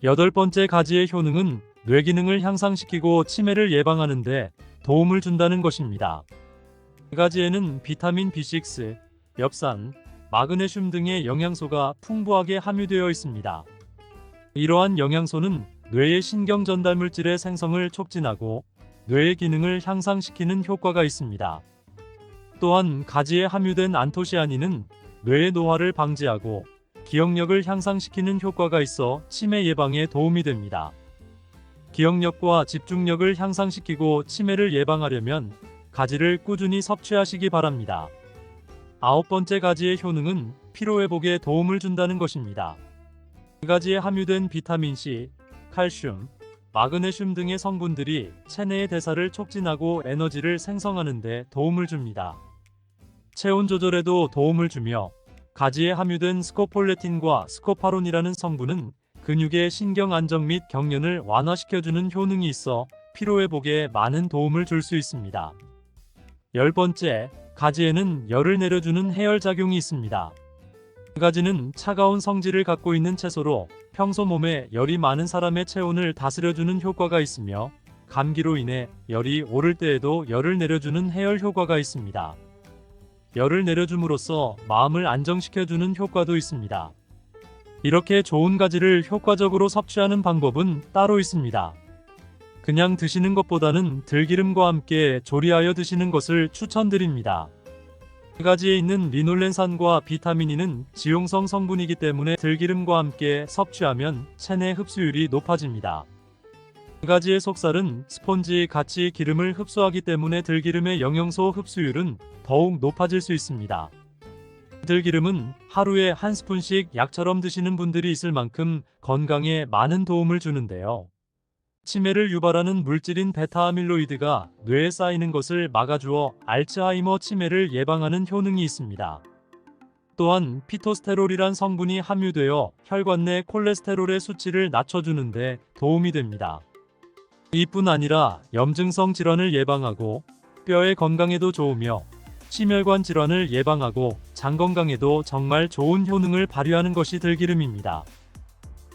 8번째 가지의 효능은 뇌기능을 향상시키고 치매를 예방하는 데 도움을 준다는 것입니다. 가지에는 비타민 B6, 엽산, 마그네슘 등의 영양소가 풍부하게 함유되어 있습니다. 이러한 영양소는 뇌의 신경 전달 물질의 생성을 촉진하고 뇌의 기능을 향상시키는 효과가 있습니다. 또한 가지에 함유된 안토시아닌은 뇌의 노화를 방지하고 기억력을 향상시키는 효과가 있어 치매 예방에 도움이 됩니다. 기억력과 집중력을 향상시키고 치매를 예방하려면 가지를 꾸준히 섭취하시기 바랍니다. 9번째 가지의 효능은 피로회복에 도움을 준다는 것입니다. 가지에 함유된 비타민C, 칼슘, 마그네슘 등의 성분들이 체내의 대사를 촉진하고 에너지를 생성하는 데 도움을 줍니다. 체온 조절에도 도움을 주며 가지에 함유된 스코폴레틴과 스코파론이라는 성분은 근육의 신경 안정 및 경련을 완화시켜주는 효능이 있어 피로회복에 많은 도움을 줄 수 있습니다. 10번째, 가지에는 열을 내려주는 해열작용이 있습니다. 가지는 차가운 성질을 갖고 있는 채소로 평소 몸에 열이 많은 사람의 체온을 다스려주는 효과가 있으며 감기로 인해 열이 오를 때에도 열을 내려주는 해열 효과가 있습니다. 열을 내려줌으로써 마음을 안정시켜주는 효과도 있습니다. 이렇게 좋은 가지를 효과적으로 섭취하는 방법은 따로 있습니다. 그냥 드시는 것보다는 들기름과 함께 조리하여 드시는 것을 추천드립니다. 가지에 있는 리놀렌산과 비타민 E는 지용성 성분이기 때문에 들기름과 함께 섭취하면 체내 흡수율이 높아집니다. 가지의 속살은 스폰지 같이 기름을 흡수하기 때문에 들기름의 영양소 흡수율은 더욱 높아질 수 있습니다. 들기름은 하루에 한 스푼씩 약처럼 드시는 분들이 있을 만큼 건강에 많은 도움을 주는데요. 치매를 유발하는 물질인 베타아밀로이드가 뇌에 쌓이는 것을 막아주어 알츠하이머 치매를 예방하는 효능이 있습니다. 또한 피토스테롤이란 성분이 함유되어 혈관 내 콜레스테롤의 수치를 낮춰주는 데 도움이 됩니다. 이뿐 아니라 염증성 질환을 예방하고 뼈의 건강에도 좋으며 심혈관 질환을 예방하고 장 건강에도 정말 좋은 효능을 발휘하는 것이 들기름입니다.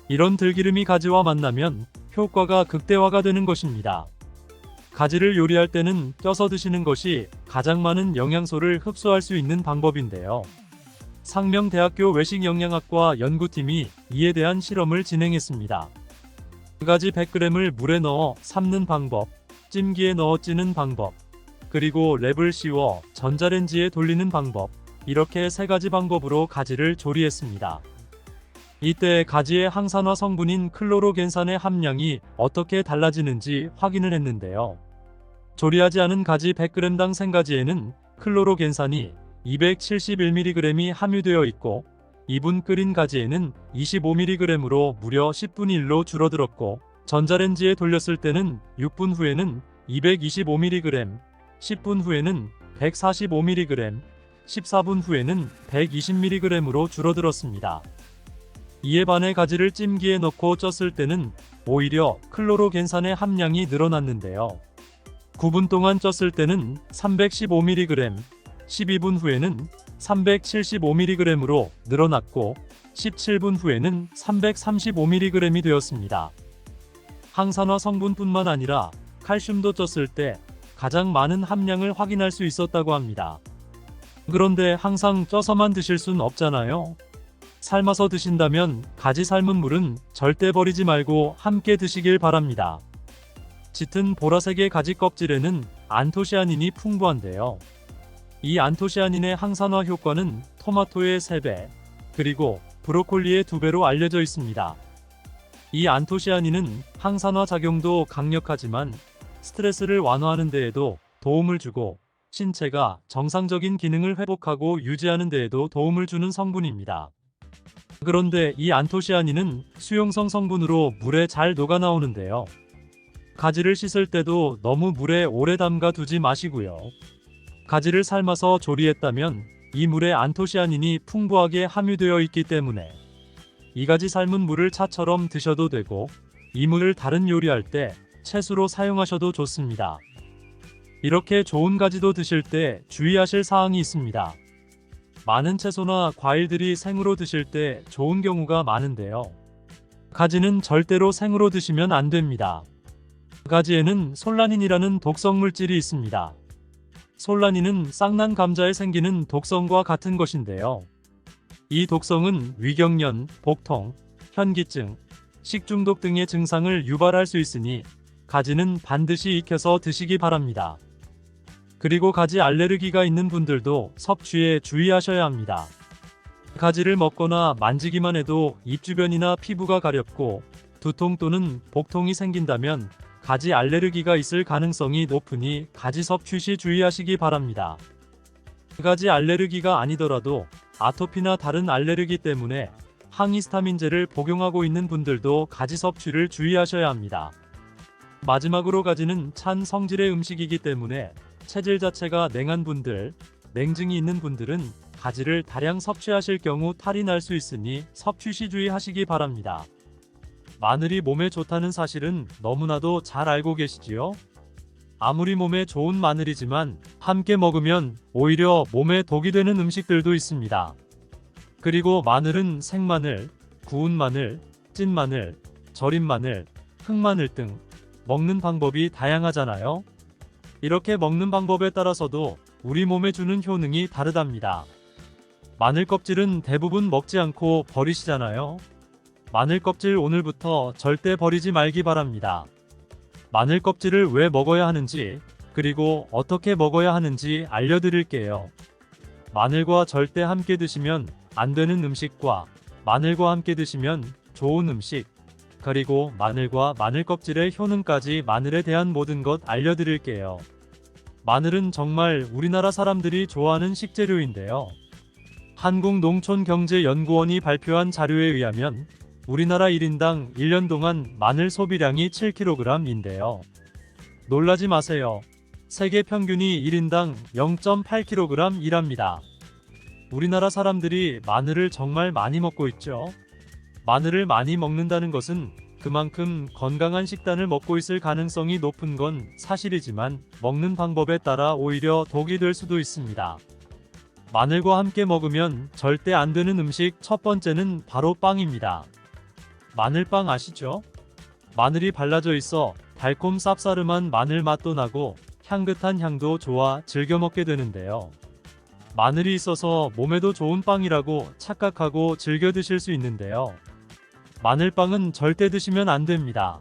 이런 들기름이 가지와 만나면 효과가 극대화가 되는 것입니다. 가지를 요리할 때는 쪄서 드시는 것이 가장 많은 영양소를 흡수할 수 있는 방법인데요. 상명대학교 외식영양학과 연구팀이 이에 대한 실험을 진행했습니다. 가지 100g을 물에 넣어 삶는 방법, 찜기에 넣어 찌는 방법, 그리고 랩을 씌워 전자레인지에 돌리는 방법, 이렇게 3가지 방법으로 가지를 조리했습니다. 이때 가지의 항산화 성분인 클로로겐산의 함량이 어떻게 달라지는지 확인을 했는데요. 조리하지 않은 가지 100g당 생가지에는 클로로겐산이 271mg이 함유되어 있고 2분 끓인 가지에는 25mg으로 무려 10분의 1로 줄어들었고 전자레인지에 돌렸을 때는 6분 후에는 225mg, 10분 후에는 145mg, 14분 후에는 120mg으로 줄어들었습니다. 이에 반해 가지를 찜기에 넣고 쪘을 때는 오히려 클로로겐산의 함량이 늘어났는데요. 9분 동안 쪘을 때는 315mg, 12분 후에는 375mg으로 늘어났고 17분 후에는 335mg이 되었습니다. 항산화 성분뿐만 아니라 칼슘도 쪘을 때 가장 많은 함량을 확인할 수 있었다고 합니다. 그런데 항상 쪄서만 드실 순 없잖아요. 삶아서 드신다면 가지 삶은 물은 절대 버리지 말고 함께 드시길 바랍니다. 짙은 보라색의 가지 껍질에는 안토시아닌이 풍부한데요. 이 안토시아닌의 항산화 효과는 토마토의 3배, 그리고 브로콜리의 2배로 알려져 있습니다. 이 안토시아닌은 항산화 작용도 강력하지만 스트레스를 완화하는 데에도 도움을 주고 신체가 정상적인 기능을 회복하고 유지하는 데에도 도움을 주는 성분입니다. 그런데 이 안토시아닌은 수용성 성분으로 물에 잘 녹아 나오는데요. 가지를 씻을 때도 너무 물에 오래 담가 두지 마시고요. 가지를 삶아서 조리했다면 이 물에 안토시아닌이 풍부하게 함유되어 있기 때문에 이 가지 삶은 물을 차처럼 드셔도 되고 이 물을 다른 요리할 때 채소로 사용하셔도 좋습니다. 이렇게 좋은 가지도 드실 때 주의하실 사항이 있습니다. 많은 채소나 과일들이 생으로 드실 때 좋은 경우가 많은데요. 가지는 절대로 생으로 드시면 안 됩니다. 가지에는 솔라닌이라는 독성 물질이 있습니다. 솔라닌은 쌍난 감자에 생기는 독성과 같은 것인데요. 이 독성은 위경련, 복통, 현기증, 식중독 등의 증상을 유발할 수 있으니 가지는 반드시 익혀서 드시기 바랍니다. 그리고 가지 알레르기가 있는 분들도 섭취에 주의하셔야 합니다. 가지를 먹거나 만지기만 해도 입 주변이나 피부가 가렵고 두통 또는 복통이 생긴다면 가지 알레르기가 있을 가능성이 높으니 가지 섭취 시 주의하시기 바랍니다. 가지 알레르기가 아니더라도 아토피나 다른 알레르기 때문에 항히스타민제를 복용하고 있는 분들도 가지 섭취를 주의하셔야 합니다. 마지막으로 가지는 찬 성질의 음식이기 때문에 체질 자체가 냉한 분들, 냉증이 있는 분들은 가지를 다량 섭취하실 경우 탈이 날 수 있으니 섭취 시 주의하시기 바랍니다. 마늘이 몸에 좋다는 사실은 너무나도 잘 알고 계시지요? 아무리 몸에 좋은 마늘이지만 함께 먹으면 오히려 몸에 독이 되는 음식들도 있습니다. 그리고 마늘은 생마늘, 구운 마늘, 찐 마늘, 절인 마늘, 흑마늘 등 먹는 방법이 다양하잖아요. 이렇게 먹는 방법에 따라서도 우리 몸에 주는 효능이 다르답니다. 마늘 껍질은 대부분 먹지 않고 버리시잖아요. 마늘 껍질 오늘부터 절대 버리지 말기 바랍니다. 마늘 껍질을 왜 먹어야 하는지, 그리고 어떻게 먹어야 하는지 알려드릴게요. 마늘과 절대 함께 드시면 안 되는 음식과 마늘과 함께 드시면 좋은 음식, 그리고 마늘과 마늘 껍질의 효능까지 마늘에 대한 모든 것 알려드릴게요. 마늘은 정말 우리나라 사람들이 좋아하는 식재료인데요. 한국농촌경제연구원이 발표한 자료에 의하면 우리나라 1인당 1년 동안 마늘 소비량이 7kg인데요. 놀라지 마세요. 세계 평균이 1인당 0.8kg이랍니다. 우리나라 사람들이 마늘을 정말 많이 먹고 있죠. 마늘을 많이 먹는다는 것은 그만큼 건강한 식단을 먹고 있을 가능성이 높은 건 사실이지만 먹는 방법에 따라 오히려 독이 될 수도 있습니다. 마늘과 함께 먹으면 절대 안 되는 음식 첫 번째는 바로 빵입니다. 마늘빵 아시죠? 마늘이 발라져 있어 달콤 쌉싸름한 마늘 맛도 나고 향긋한 향도 좋아 즐겨 먹게 되는데요. 마늘이 있어서 몸에도 좋은 빵이라고 착각하고 즐겨 드실 수 있는데요. 마늘빵은 절대 드시면 안 됩니다.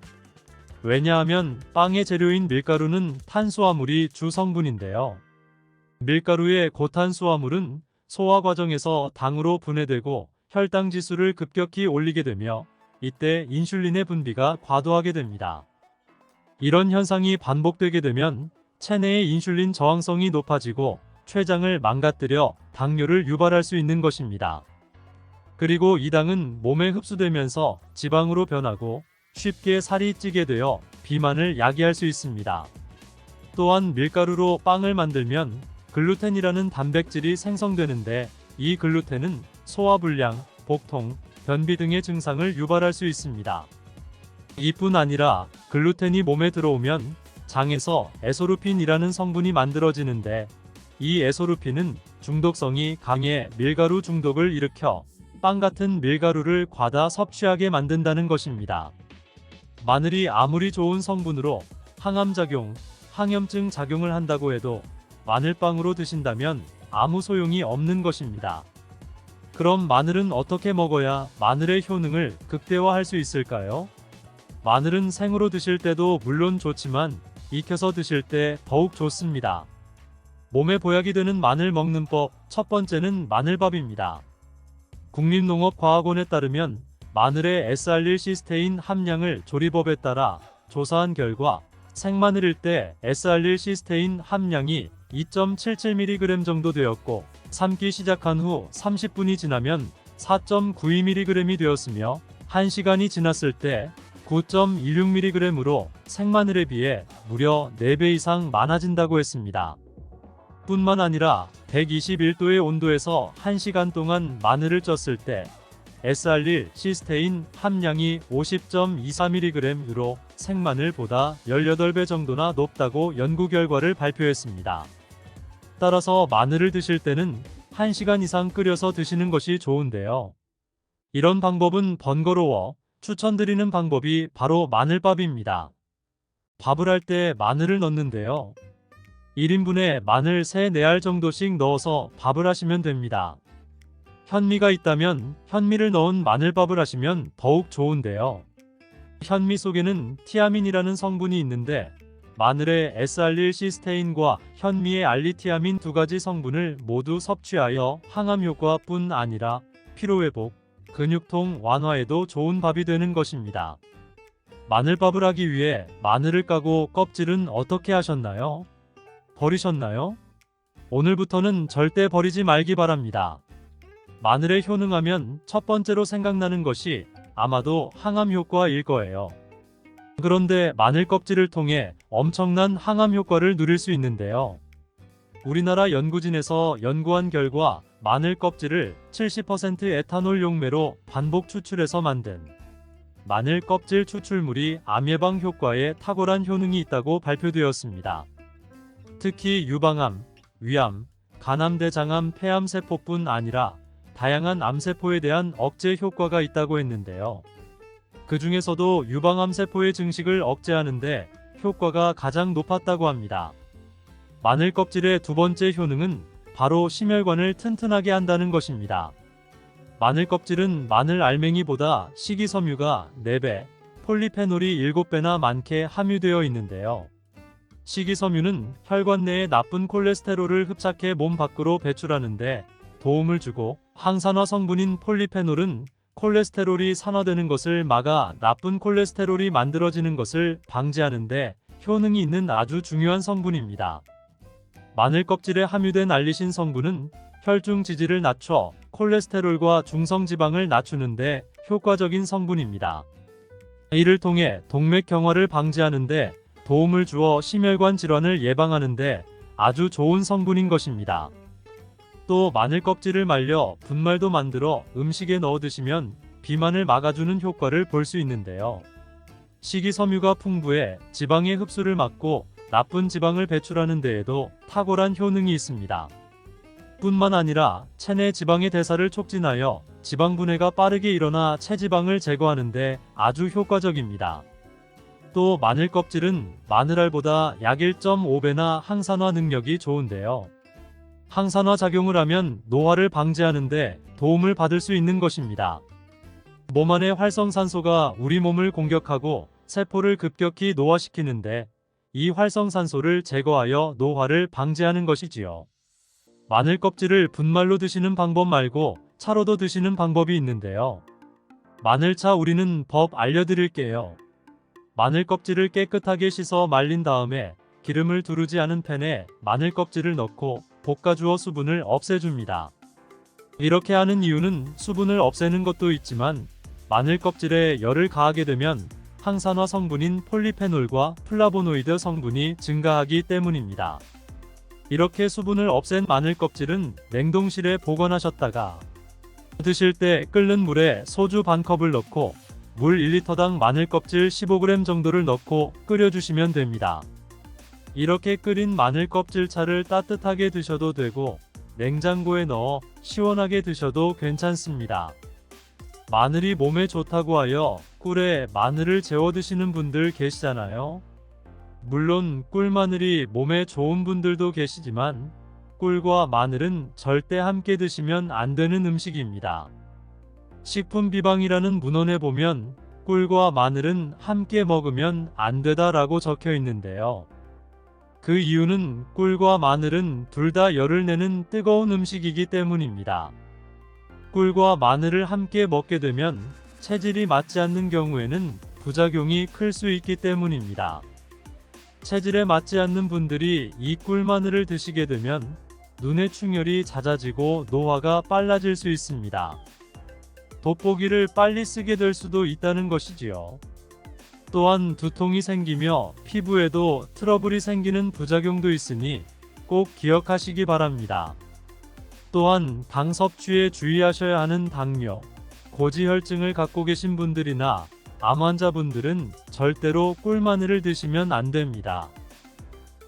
왜냐하면 빵의 재료인 밀가루는 탄수화물이 주 성분인데요. 밀가루의 고탄수화물은 소화 과정에서 당으로 분해되고 혈당 지수를 급격히 올리게 되며 이때 인슐린의 분비가 과도하게 됩니다. 이런 현상이 반복되게 되면 체내의 인슐린 저항성이 높아지고 췌장을 망가뜨려 당뇨를 유발할 수 있는 것입니다. 그리고 이 당은 몸에 흡수되면서 지방으로 변하고 쉽게 살이 찌게 되어 비만을 야기할 수 있습니다. 또한 밀가루로 빵을 만들면 글루텐이라는 단백질이 생성되는데 이 글루텐은 소화불량, 복통, 변비 등의 증상을 유발할 수 있습니다. 이뿐 아니라 글루텐이 몸에 들어오면 장에서 에소루핀이라는 성분이 만들어지는데 이 에소루핀은 중독성이 강해 밀가루 중독을 일으켜 빵 같은 밀가루를 과다 섭취하게 만든다는 것입니다. 마늘이 아무리 좋은 성분으로 항암작용, 항염증 작용을 한다고 해도 마늘빵으로 드신다면 아무 소용이 없는 것입니다. 그럼 마늘은 어떻게 먹어야 마늘의 효능을 극대화할 수 있을까요? 마늘은 생으로 드실 때도 물론 좋지만 익혀서 드실 때 더욱 좋습니다. 몸에 보약이 되는 마늘 먹는 법 첫 번째는 마늘밥입니다. 국립농업과학원에 따르면 마늘의 S알릴시스테인 함량을 조리법에 따라 조사한 결과 생마늘일 때 S알릴시스테인 함량이 2.77mg 정도 되었고 삶기 시작한 후 30분이 지나면 4.92mg이 되었으며 1시간이 지났을 때 9.16mg으로 생마늘에 비해 무려 4배 이상 많아진다고 했습니다. 뿐만 아니라 121도의 온도에서 1시간 동안 마늘을 쪘을 때 S알릴시스테인 함량이 50.24mg으로 생마늘보다 18배 정도나 높다고 연구 결과를 발표했습니다. 따라서 마늘을 드실 때는 1시간 이상 끓여서 드시는 것이 좋은데요. 이런 방법은 번거로워 추천드리는 방법이 바로 마늘밥입니다. 밥을 할 때 마늘을 넣는데요. 1인분에 마늘 3-4알 정도씩 넣어서 밥을 하시면 됩니다. 현미가 있다면 현미를 넣은 마늘밥을 하시면 더욱 좋은데요. 현미 속에는 티아민이라는 성분이 있는데 마늘의 S알릴시스테인과 현미의 알리티아민 두 가지 성분을 모두 섭취하여 항암 효과뿐 아니라 피로회복, 근육통 완화에도 좋은 밥이 되는 것입니다. 마늘밥을 하기 위해 마늘을 까고 껍질은 어떻게 하셨나요? 버리셨나요? 오늘부터는 절대 버리지 말기 바랍니다. 마늘에 효능하면 첫 번째로 생각나는 것이 아마도 항암 효과일 거예요. 그런데 마늘 껍질을 통해 엄청난 항암 효과를 누릴 수 있는데요. 우리나라 연구진에서 연구한 결과 마늘 껍질을 70% 에탄올 용매로 반복 추출해서 만든 마늘 껍질 추출물이 암 예방 효과에 탁월한 효능이 있다고 발표되었습니다. 특히 유방암, 위암, 간암대장암, 폐암세포뿐 아니라 다양한 암세포에 대한 억제 효과가 있다고 했는데요. 그 중에서도 유방암 세포의 증식을 억제하는데 효과가 가장 높았다고 합니다. 마늘 껍질의 두 번째 효능은 바로 심혈관을 튼튼하게 한다는 것입니다. 마늘 껍질은 마늘 알맹이보다 식이섬유가 4배, 폴리페놀이 7배나 많게 함유되어 있는데요. 식이섬유는 혈관 내의 나쁜 콜레스테롤을 흡착해 몸 밖으로 배출하는데 도움을 주고, 항산화 성분인 폴리페놀은 콜레스테롤이 산화되는 것을 막아 나쁜 콜레스테롤이 만들어지는 것을 방지하는데 효능이 있는 아주 중요한 성분입니다. 마늘 껍질에 함유된 알리신 성분은 혈중 지지를 낮춰 콜레스테롤과 중성지방을 낮추는데 효과적인 성분입니다. 이를 통해 동맥경화를 방지하는데 도움을 주어 심혈관 질환을 예방하는데 아주 좋은 성분인 것입니다. 또 마늘 껍질을 말려 분말도 만들어 음식에 넣어 드시면 비만을 막아주는 효과를 볼 수 있는데요. 식이섬유가 풍부해 지방의 흡수를 막고 나쁜 지방을 배출하는 데에도 탁월한 효능이 있습니다. 뿐만 아니라 체내 지방의 대사를 촉진하여 지방 분해가 빠르게 일어나 체지방을 제거하는 데 아주 효과적입니다. 또 마늘 껍질은 마늘알보다 약 1.5배나 항산화 능력이 좋은데요. 항산화 작용을 하면 노화를 방지하는데 도움을 받을 수 있는 것입니다. 몸 안의 활성산소가 우리 몸을 공격하고 세포를 급격히 노화시키는데 이 활성산소를 제거하여 노화를 방지하는 것이지요. 마늘 껍질을 분말로 드시는 방법 말고 차로도 드시는 방법이 있는데요. 마늘차 우리는 법 알려드릴게요. 마늘 껍질을 깨끗하게 씻어 말린 다음에 기름을 두르지 않은 팬에 마늘 껍질을 넣고 볶아주어 수분을 없애줍니다. 이렇게 하는 이유는 수분을 없애는 것도 있지만 마늘 껍질에 열을 가하게 되면 항산화 성분인 폴리페놀과 플라보노이드 성분이 증가하기 때문입니다. 이렇게 수분을 없앤 마늘 껍질은 냉동실에 보관하셨다가 드실 때 끓는 물에 소주 반컵을 넣고 물 1리터당 마늘 껍질 15g 정도를 넣고 끓여주시면 됩니다. 이렇게 끓인 마늘 껍질 차를 따뜻하게 드셔도 되고 냉장고에 넣어 시원하게 드셔도 괜찮습니다. 마늘이 몸에 좋다고 하여 꿀에 마늘을 재워 드시는 분들 계시잖아요. 물론 꿀마늘이 몸에 좋은 분들도 계시지만 꿀과 마늘은 절대 함께 드시면 안 되는 음식입니다. 식품비방이라는 문헌에 보면 꿀과 마늘은 함께 먹으면 안 되다라고 적혀 있는데요. 그 이유는 꿀과 마늘은 둘 다 열을 내는 뜨거운 음식이기 때문입니다. 꿀과 마늘을 함께 먹게 되면 체질이 맞지 않는 경우에는 부작용이 클 수 있기 때문입니다. 체질에 맞지 않는 분들이 이 꿀마늘을 드시게 되면 눈의 충혈이 잦아지고 노화가 빨라질 수 있습니다. 돋보기를 빨리 쓰게 될 수도 있다는 것이지요. 또한 두통이 생기며 피부에도 트러블이 생기는 부작용도 있으니 꼭 기억하시기 바랍니다. 또한 당 섭취에 주의하셔야 하는 당뇨, 고지혈증을 갖고 계신 분들이나 암 환자분들은 절대로 꿀마늘을 드시면 안 됩니다.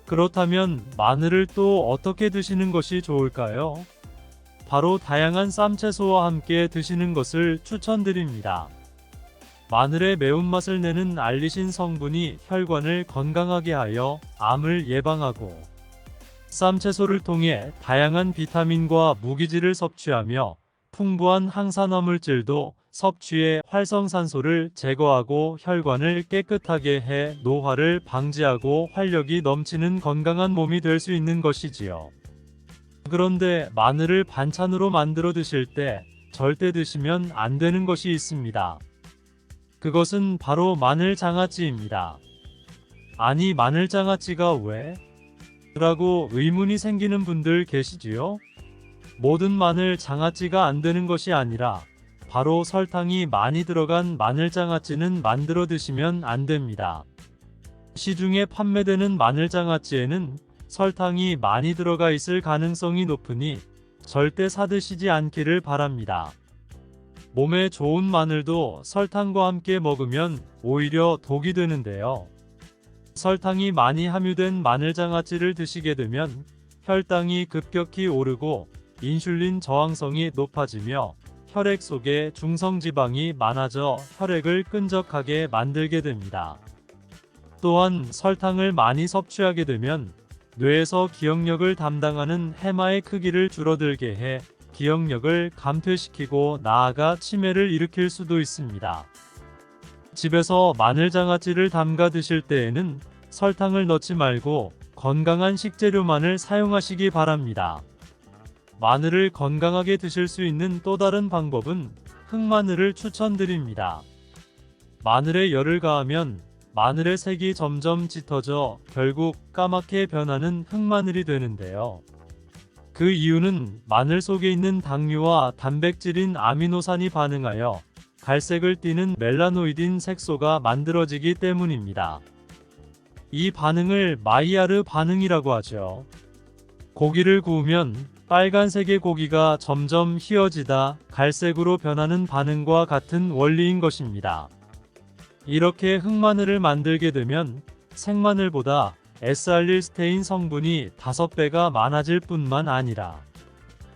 그렇다면 마늘을 또 어떻게 드시는 것이 좋을까요? 바로 다양한 쌈채소와 함께 드시는 것을 추천드립니다. 마늘의 매운맛을 내는 알리신 성분이 혈관을 건강하게 하여 암을 예방하고 쌈채소를 통해 다양한 비타민과 무기질을 섭취하며 풍부한 항산화 물질도 섭취해 활성산소를 제거하고 혈관을 깨끗하게 해 노화를 방지하고 활력이 넘치는 건강한 몸이 될 수 있는 것이지요. 그런데 마늘을 반찬으로 만들어 드실 때 절대 드시면 안 되는 것이 있습니다. 그것은 바로 마늘 장아찌입니다. 아니 마늘 장아찌가 왜? 라고 의문이 생기는 분들 계시지요? 모든 마늘 장아찌가 안 되는 것이 아니라 바로 설탕이 많이 들어간 마늘장아찌는 만들어 드시면 안 됩니다. 시중에 판매되는 마늘장아찌에는 설탕이 많이 들어가 있을 가능성이 높으니 절대 사드시지 않기를 바랍니다. 몸에 좋은 마늘도 설탕과 함께 먹으면 오히려 독이 되는데요. 설탕이 많이 함유된 마늘장아찌를 드시게 되면 혈당이 급격히 오르고 인슐린 저항성이 높아지며 혈액 속에 중성지방이 많아져 혈액을 끈적하게 만들게 됩니다. 또한 설탕을 많이 섭취하게 되면 뇌에서 기억력을 담당하는 해마의 크기를 줄어들게 해 기억력을 감퇴시키고 나아가 치매를 일으킬 수도 있습니다. 집에서 마늘장아찌를 담가 드실 때에는 설탕을 넣지 말고 건강한 식재료만을 사용하시기 바랍니다. 마늘을 건강하게 드실 수 있는 또 다른 방법은 흑마늘을 추천드립니다. 마늘에 열을 가하면 마늘의 색이 점점 짙어져 결국 까맣게 변하는 흑마늘이 되는데요. 그 이유는 마늘 속에 있는 당류와 단백질인 아미노산이 반응하여 갈색을 띠는 멜라노이딘 색소가 만들어지기 때문입니다. 이 반응을 마이야르 반응이라고 하죠. 고기를 구우면 빨간색의 고기가 점점 희어지다 갈색으로 변하는 반응과 같은 원리인 것입니다. 이렇게 흑마늘을 만들게 되면 생마늘보다 S알릴스테인 성분이 5배가 많아질 뿐만 아니라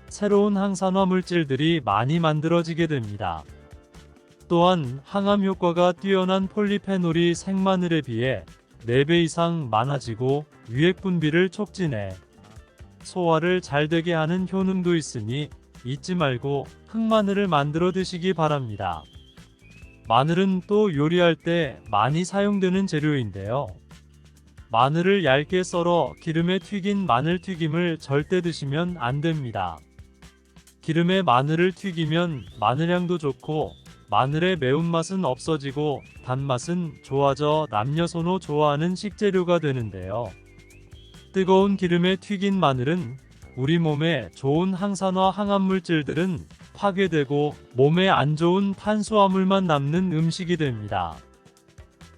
새로운 항산화 물질들이 많이 만들어지게 됩니다. 또한 항암 효과가 뛰어난 폴리페놀이 생마늘에 비해 4배 이상 많아지고 유액 분비를 촉진해 소화를 잘 되게 하는 효능도 있으니 잊지 말고 흑마늘을 만들어 드시기 바랍니다. 마늘은 또 요리할 때 많이 사용되는 재료인데요. 마늘을 얇게 썰어 기름에 튀긴 마늘 튀김을 절대 드시면 안 됩니다. 기름에 마늘을 튀기면 마늘향도 좋고 마늘의 매운맛은 없어지고 단맛은 좋아져 남녀노소 좋아하는 식재료가 되는데요. 뜨거운 기름에 튀긴 마늘은 우리 몸에 좋은 항산화 항암물질들은 파괴되고 몸에 안 좋은 탄수화물만 남는 음식이 됩니다.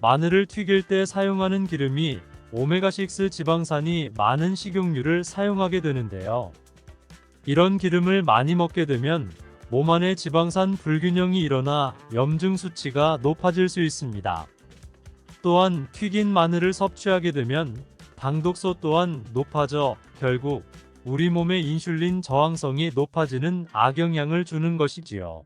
마늘을 튀길 때 사용하는 기름이 오메가6 지방산이 많은 식용유를 사용하게 되는데요. 이런 기름을 많이 먹게 되면 몸 안에 지방산 불균형이 일어나 염증 수치가 높아질 수 있습니다. 또한 튀긴 마늘을 섭취하게 되면 당독소 또한 높아져 결국 우리 몸의 인슐린 저항성이 높아지는 악영향을 주는 것이지요.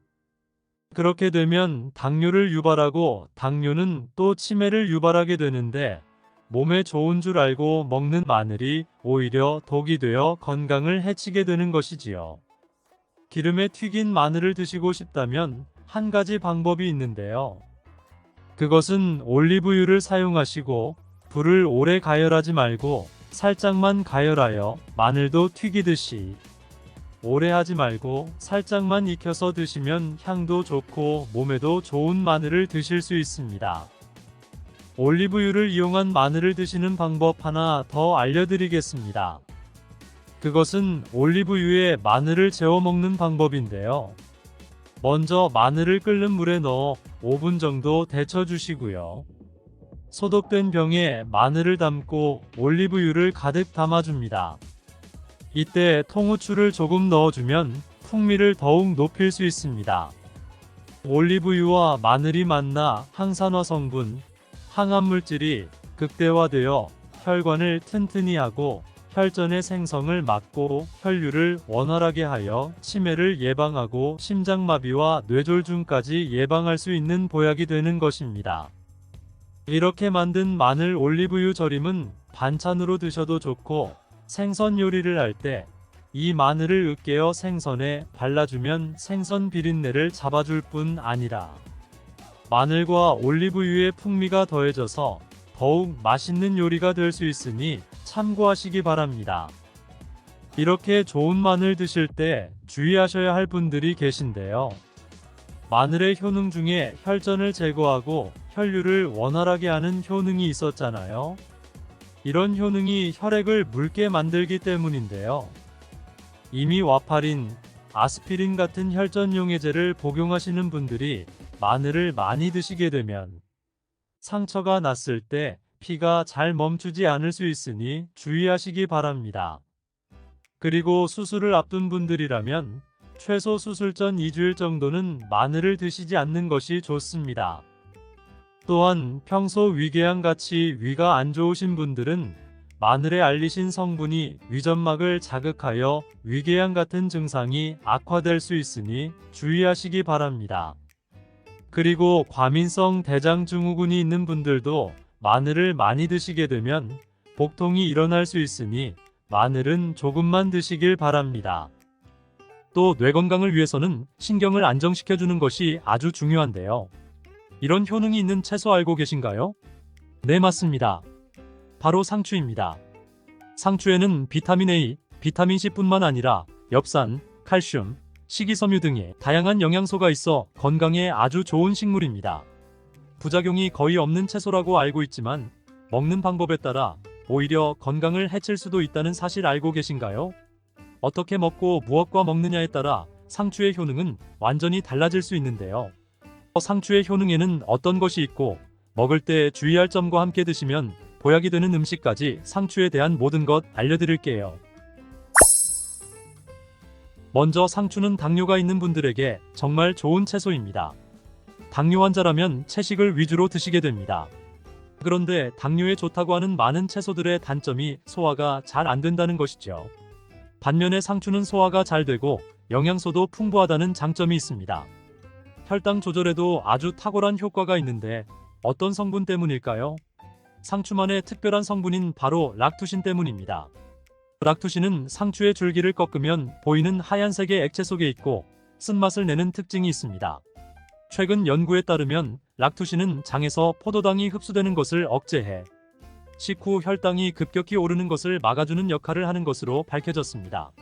그렇게 되면 당뇨를 유발하고 당뇨는 또 치매를 유발하게 되는데 몸에 좋은 줄 알고 먹는 마늘이 오히려 독이 되어 건강을 해치게 되는 것이지요. 기름에 튀긴 마늘을 드시고 싶다면 한 가지 방법이 있는데요. 그것은 올리브유를 사용하시고 불을 오래 가열하지 말고 살짝만 가열하여 마늘도 튀기듯이 오래 하지 말고 살짝만 익혀서 드시면 향도 좋고 몸에도 좋은 마늘을 드실 수 있습니다. 올리브유를 이용한 마늘을 드시는 방법 하나 더 알려드리겠습니다. 그것은 올리브유에 마늘을 재워 먹는 방법인데요. 먼저 마늘을 끓는 물에 넣어 5분 정도 데쳐 주시고요. 소독된 병에 마늘을 담고 올리브유를 가득 담아줍니다. 이때 통후추를 조금 넣어주면 풍미를 더욱 높일 수 있습니다. 올리브유와 마늘이 만나 항산화 성분, 항암물질이 극대화되어 혈관을 튼튼히 하고 혈전의 생성을 막고 혈류를 원활하게 하여 치매를 예방하고 심장마비와 뇌졸중까지 예방할 수 있는 보약이 되는 것입니다. 이렇게 만든 마늘 올리브유 절임은 반찬으로 드셔도 좋고 생선 요리를 할 때 이 마늘을 으깨어 생선에 발라주면 생선 비린내를 잡아줄 뿐 아니라 마늘과 올리브유의 풍미가 더해져서 더욱 맛있는 요리가 될 수 있으니 참고하시기 바랍니다. 이렇게 좋은 마늘 드실 때 주의하셔야 할 분들이 계신데요. 마늘의 효능 중에 혈전을 제거하고 혈류를 원활하게 하는 효능이 있었잖아요. 이런 효능이 혈액을 묽게 만들기 때문인데요. 이미 와파린, 아스피린 같은 혈전용해제를 복용하시는 분들이 마늘을 많이 드시게 되면 상처가 났을 때 피가 잘 멈추지 않을 수 있으니 주의하시기 바랍니다. 그리고 수술을 앞둔 분들이라면 최소 수술 전 2주일 정도는 마늘을 드시지 않는 것이 좋습니다. 또한 평소 위궤양같이 위가 안 좋으신 분들은 마늘에 알리신 성분이 위점막을 자극하여 위궤양 같은 증상이 악화될 수 있으니 주의하시기 바랍니다. 그리고 과민성 대장증후군이 있는 분들도 마늘을 많이 드시게 되면 복통이 일어날 수 있으니 마늘은 조금만 드시길 바랍니다. 또 뇌 건강을 위해서는 신경을 안정시켜주는 것이 아주 중요한데요. 이런 효능이 있는 채소 알고 계신가요? 네, 맞습니다. 바로 상추입니다. 상추에는 비타민 A, 비타민 C뿐만 아니라 엽산, 칼슘, 식이섬유 등의 다양한 영양소가 있어 건강에 아주 좋은 식물입니다. 부작용이 거의 없는 채소라고 알고 있지만 먹는 방법에 따라 오히려 건강을 해칠 수도 있다는 사실 알고 계신가요? 어떻게 먹고 무엇과 먹느냐에 따라 상추의 효능은 완전히 달라질 수 있는데요. 상추의 효능에는 어떤 것이 있고 먹을 때 주의할 점과 함께 드시면 보약이 되는 음식까지 상추에 대한 모든 것 알려드릴게요. 먼저 상추는 당뇨가 있는 분들에게 정말 좋은 채소입니다. 당뇨 환자라면 채식을 위주로 드시게 됩니다. 그런데 당뇨에 좋다고 하는 많은 채소들의 단점이 소화가 잘 안 된다는 것이죠. 반면에 상추는 소화가 잘 되고 영양소도 풍부하다는 장점이 있습니다. 혈당 조절에도 아주 탁월한 효과가 있는데 어떤 성분 때문일까요? 상추만의 특별한 성분인 바로 락투신 때문입니다. 락투신은 상추의 줄기를 꺾으면 보이는 하얀색의 액체 속에 있고 쓴맛을 내는 특징이 있습니다. 최근 연구에 따르면 락투신은 장에서 포도당이 흡수되는 것을 억제해 식후 혈당이 급격히 오르는 것을 막아주는 역할을 하는 것으로 밝혀졌습니다.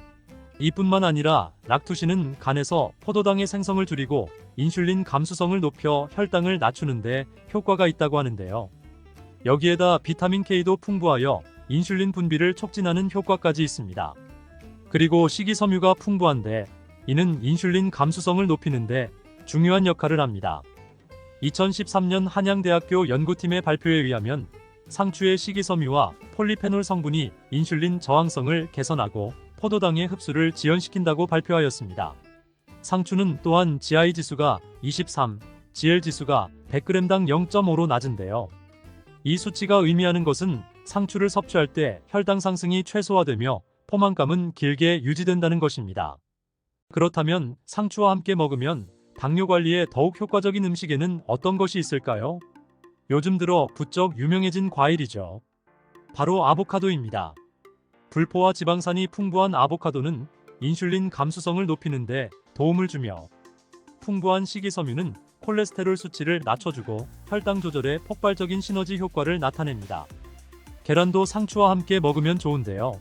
이뿐만 아니라 락투신은 간에서 포도당의 생성을 줄이고 인슐린 감수성을 높여 혈당을 낮추는데 효과가 있다고 하는데요. 여기에다 비타민 K도 풍부하여 인슐린 분비를 촉진하는 효과까지 있습니다. 그리고 식이섬유가 풍부한데 이는 인슐린 감수성을 높이는데 중요한 역할을 합니다. 2013년 한양대학교 연구팀의 발표에 의하면 상추의 식이섬유와 폴리페놀 성분이 인슐린 저항성을 개선하고 포도당의 흡수를 지연시킨다고 발표하였습니다. 상추는 또한 GI 지수가 23, GL 지수가 100g당 0.5로 낮은데요. 이 수치가 의미하는 것은 상추를 섭취할 때 혈당 상승이 최소화되며 포만감은 길게 유지된다는 것입니다. 그렇다면 상추와 함께 먹으면 당뇨 관리에 더욱 효과적인 음식에는 어떤 것이 있을까요? 요즘 들어 부쩍 유명해진 과일이죠. 바로 아보카도입니다. 불포화 지방산이 풍부한 아보카도는 인슐린 감수성을 높이는데 도움을 주며 풍부한 식이섬유는 콜레스테롤 수치를 낮춰주고 혈당 조절에 폭발적인 시너지 효과를 나타냅니다. 계란도 상추와 함께 먹으면 좋은데요.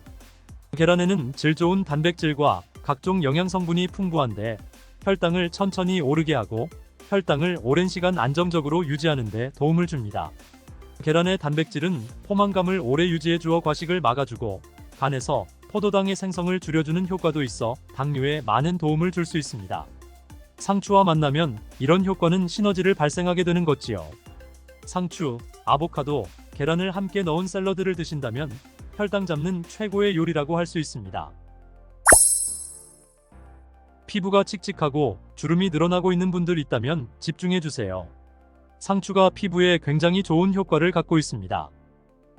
계란에는 질 좋은 단백질과 각종 영양 성분이 풍부한데 혈당을 천천히 오르게 하고 혈당을 오랜 시간 안정적으로 유지하는 데 도움을 줍니다. 계란의 단백질은 포만감을 오래 유지해 주어 과식을 막아주고 간에서 포도당의 생성을 줄여주는 효과도 있어 당뇨에 많은 도움을 줄 수 있습니다. 상추와 만나면 이런 효과는 시너지를 발생하게 되는 것지요. 상추, 아보카도, 계란을 함께 넣은 샐러드를 드신다면 혈당 잡는 최고의 요리라고 할 수 있습니다. 피부가 칙칙하고 주름이 늘어나고 있는 분들 있다면 집중해주세요. 상추가 피부에 굉장히 좋은 효과를 갖고 있습니다.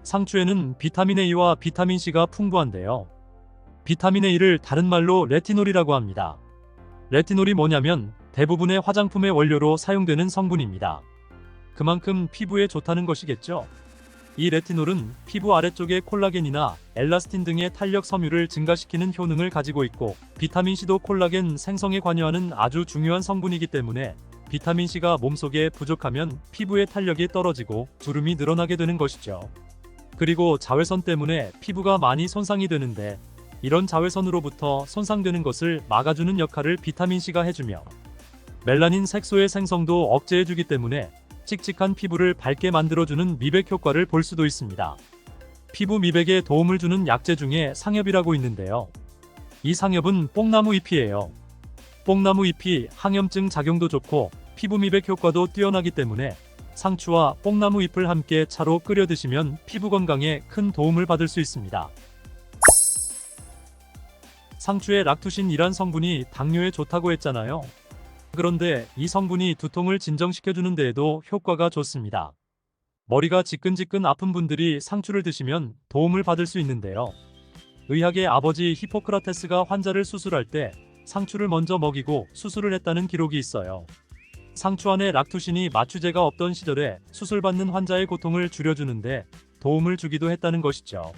상추에는 비타민 A와 비타민 C가 풍부한데요. 비타민 A를 다른 말로 레티놀이라고 합니다. 레티놀이 뭐냐면 대부분의 화장품의 원료로 사용되는 성분입니다. 그만큼 피부에 좋다는 것이겠죠. 이 레티놀은 피부 아래쪽의 콜라겐이나 엘라스틴 등의 탄력 섬유를 증가시키는 효능을 가지고 있고 비타민C도 콜라겐 생성에 관여하는 아주 중요한 성분이기 때문에 비타민C가 몸속에 부족하면 피부의 탄력이 떨어지고 주름이 늘어나게 되는 것이죠. 그리고 자외선 때문에 피부가 많이 손상이 되는데 이런 자외선으로부터 손상되는 것을 막아주는 역할을 비타민C가 해주며 멜라닌 색소의 생성도 억제해주기 때문에 칙칙한 피부를 밝게 만들어주는 미백 효과를 볼 수도 있습니다. 피부 미백에 도움을 주는 약재 중에 상엽이라고 있는데요. 이 상엽은 뽕나무 잎이에요. 뽕나무 잎이 항염증 작용도 좋고 피부 미백 효과도 뛰어나기 때문에 상추와 뽕나무 잎을 함께 차로 끓여 드시면 피부 건강에 큰 도움을 받을 수 있습니다. 상추의 락투신이란 성분이 당뇨에 좋다고 했잖아요. 그런데 이 성분이 두통을 진정시켜주는 데에도 효과가 좋습니다. 머리가 지끈지끈 아픈 분들이 상추를 드시면 도움을 받을 수 있는데요. 의학의 아버지 히포크라테스가 환자를 수술할 때 상추를 먼저 먹이고 수술을 했다는 기록이 있어요. 상추 안에 락투신이 마취제가 없던 시절에 수술받는 환자의 고통을 줄여주는데 도움을 주기도 했다는 것이죠.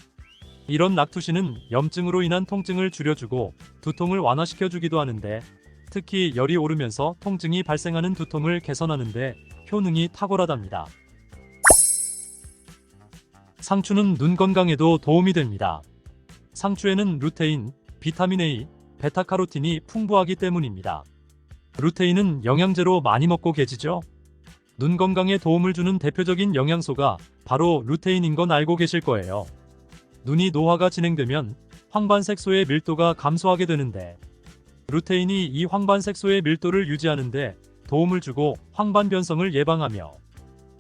이런 락투신은 염증으로 인한 통증을 줄여주고 두통을 완화시켜주기도 하는데 특히 열이 오르면서 통증이 발생하는 두통을 개선하는데 효능이 탁월하답니다. 상추는 눈 건강에도 도움이 됩니다. 상추에는 루테인, 비타민 A, 베타카로틴이 풍부하기 때문입니다. 루테인은 영양제로 많이 먹고 계시죠? 눈 건강에 도움을 주는 대표적인 영양소가 바로 루테인인 건 알고 계실 거예요. 눈이 노화가 진행되면 황반색소의 밀도가 감소하게 되는데 루테인이 이 황반색소의 밀도를 유지하는데 도움을 주고 황반 변성을 예방하며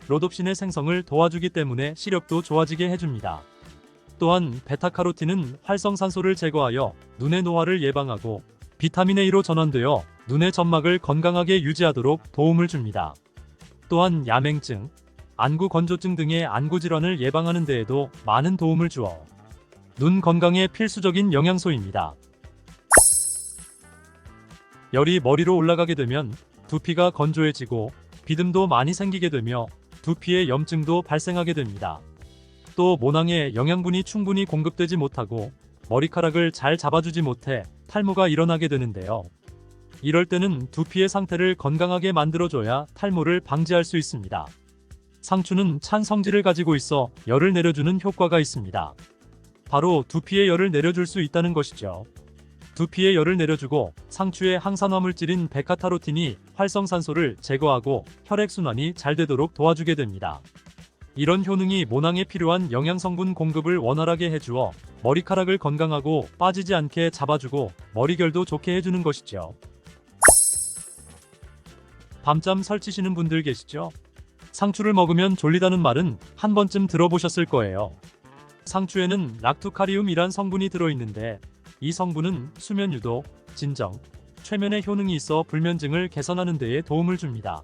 로놉신의 생성을 도와주기 때문에 시력도 좋아지게 해줍니다. 또한 베타카로틴은 활성산소를 제거하여 눈의 노화를 예방하고 비타민 A로 전환되어 눈의 점막을 건강하게 유지하도록 도움을 줍니다. 또한 야맹증, 안구 건조증 등의 안구 질환을 예방하는 데에도 많은 도움을 주어 눈 건강에 필수적인 영양소입니다. 열이 머리로 올라가게 되면 두피가 건조해지고 비듬도 많이 생기게 되며 두피에 염증도 발생하게 됩니다. 또 모낭에 영양분이 충분히 공급되지 못하고 머리카락을 잘 잡아주지 못해 탈모가 일어나게 되는데요. 이럴 때는 두피의 상태를 건강하게 만들어줘야 탈모를 방지할 수 있습니다. 상추는 찬 성질을 가지고 있어 열을 내려주는 효과가 있습니다. 바로 두피의 열을 내려줄 수 있다는 것이죠. 두피의 열을 내려주고 상추의 항산화 물질인 베타카로틴이 활성산소를 제거하고 혈액순환이 잘 되도록 도와주게 됩니다. 이런 효능이 모낭에 필요한 영양성분 공급을 원활하게 해주어 머리카락을 건강하고 빠지지 않게 잡아주고 머리결도 좋게 해주는 것이죠. 밤잠 설치시는 분들 계시죠? 상추를 먹으면 졸리다는 말은 한 번쯤 들어보셨을 거예요. 상추에는 락투카리움이란 성분이 들어있는데 이 성분은 수면 유도, 진정, 최면에 효능이 있어 불면증을 개선하는 데에 도움을 줍니다.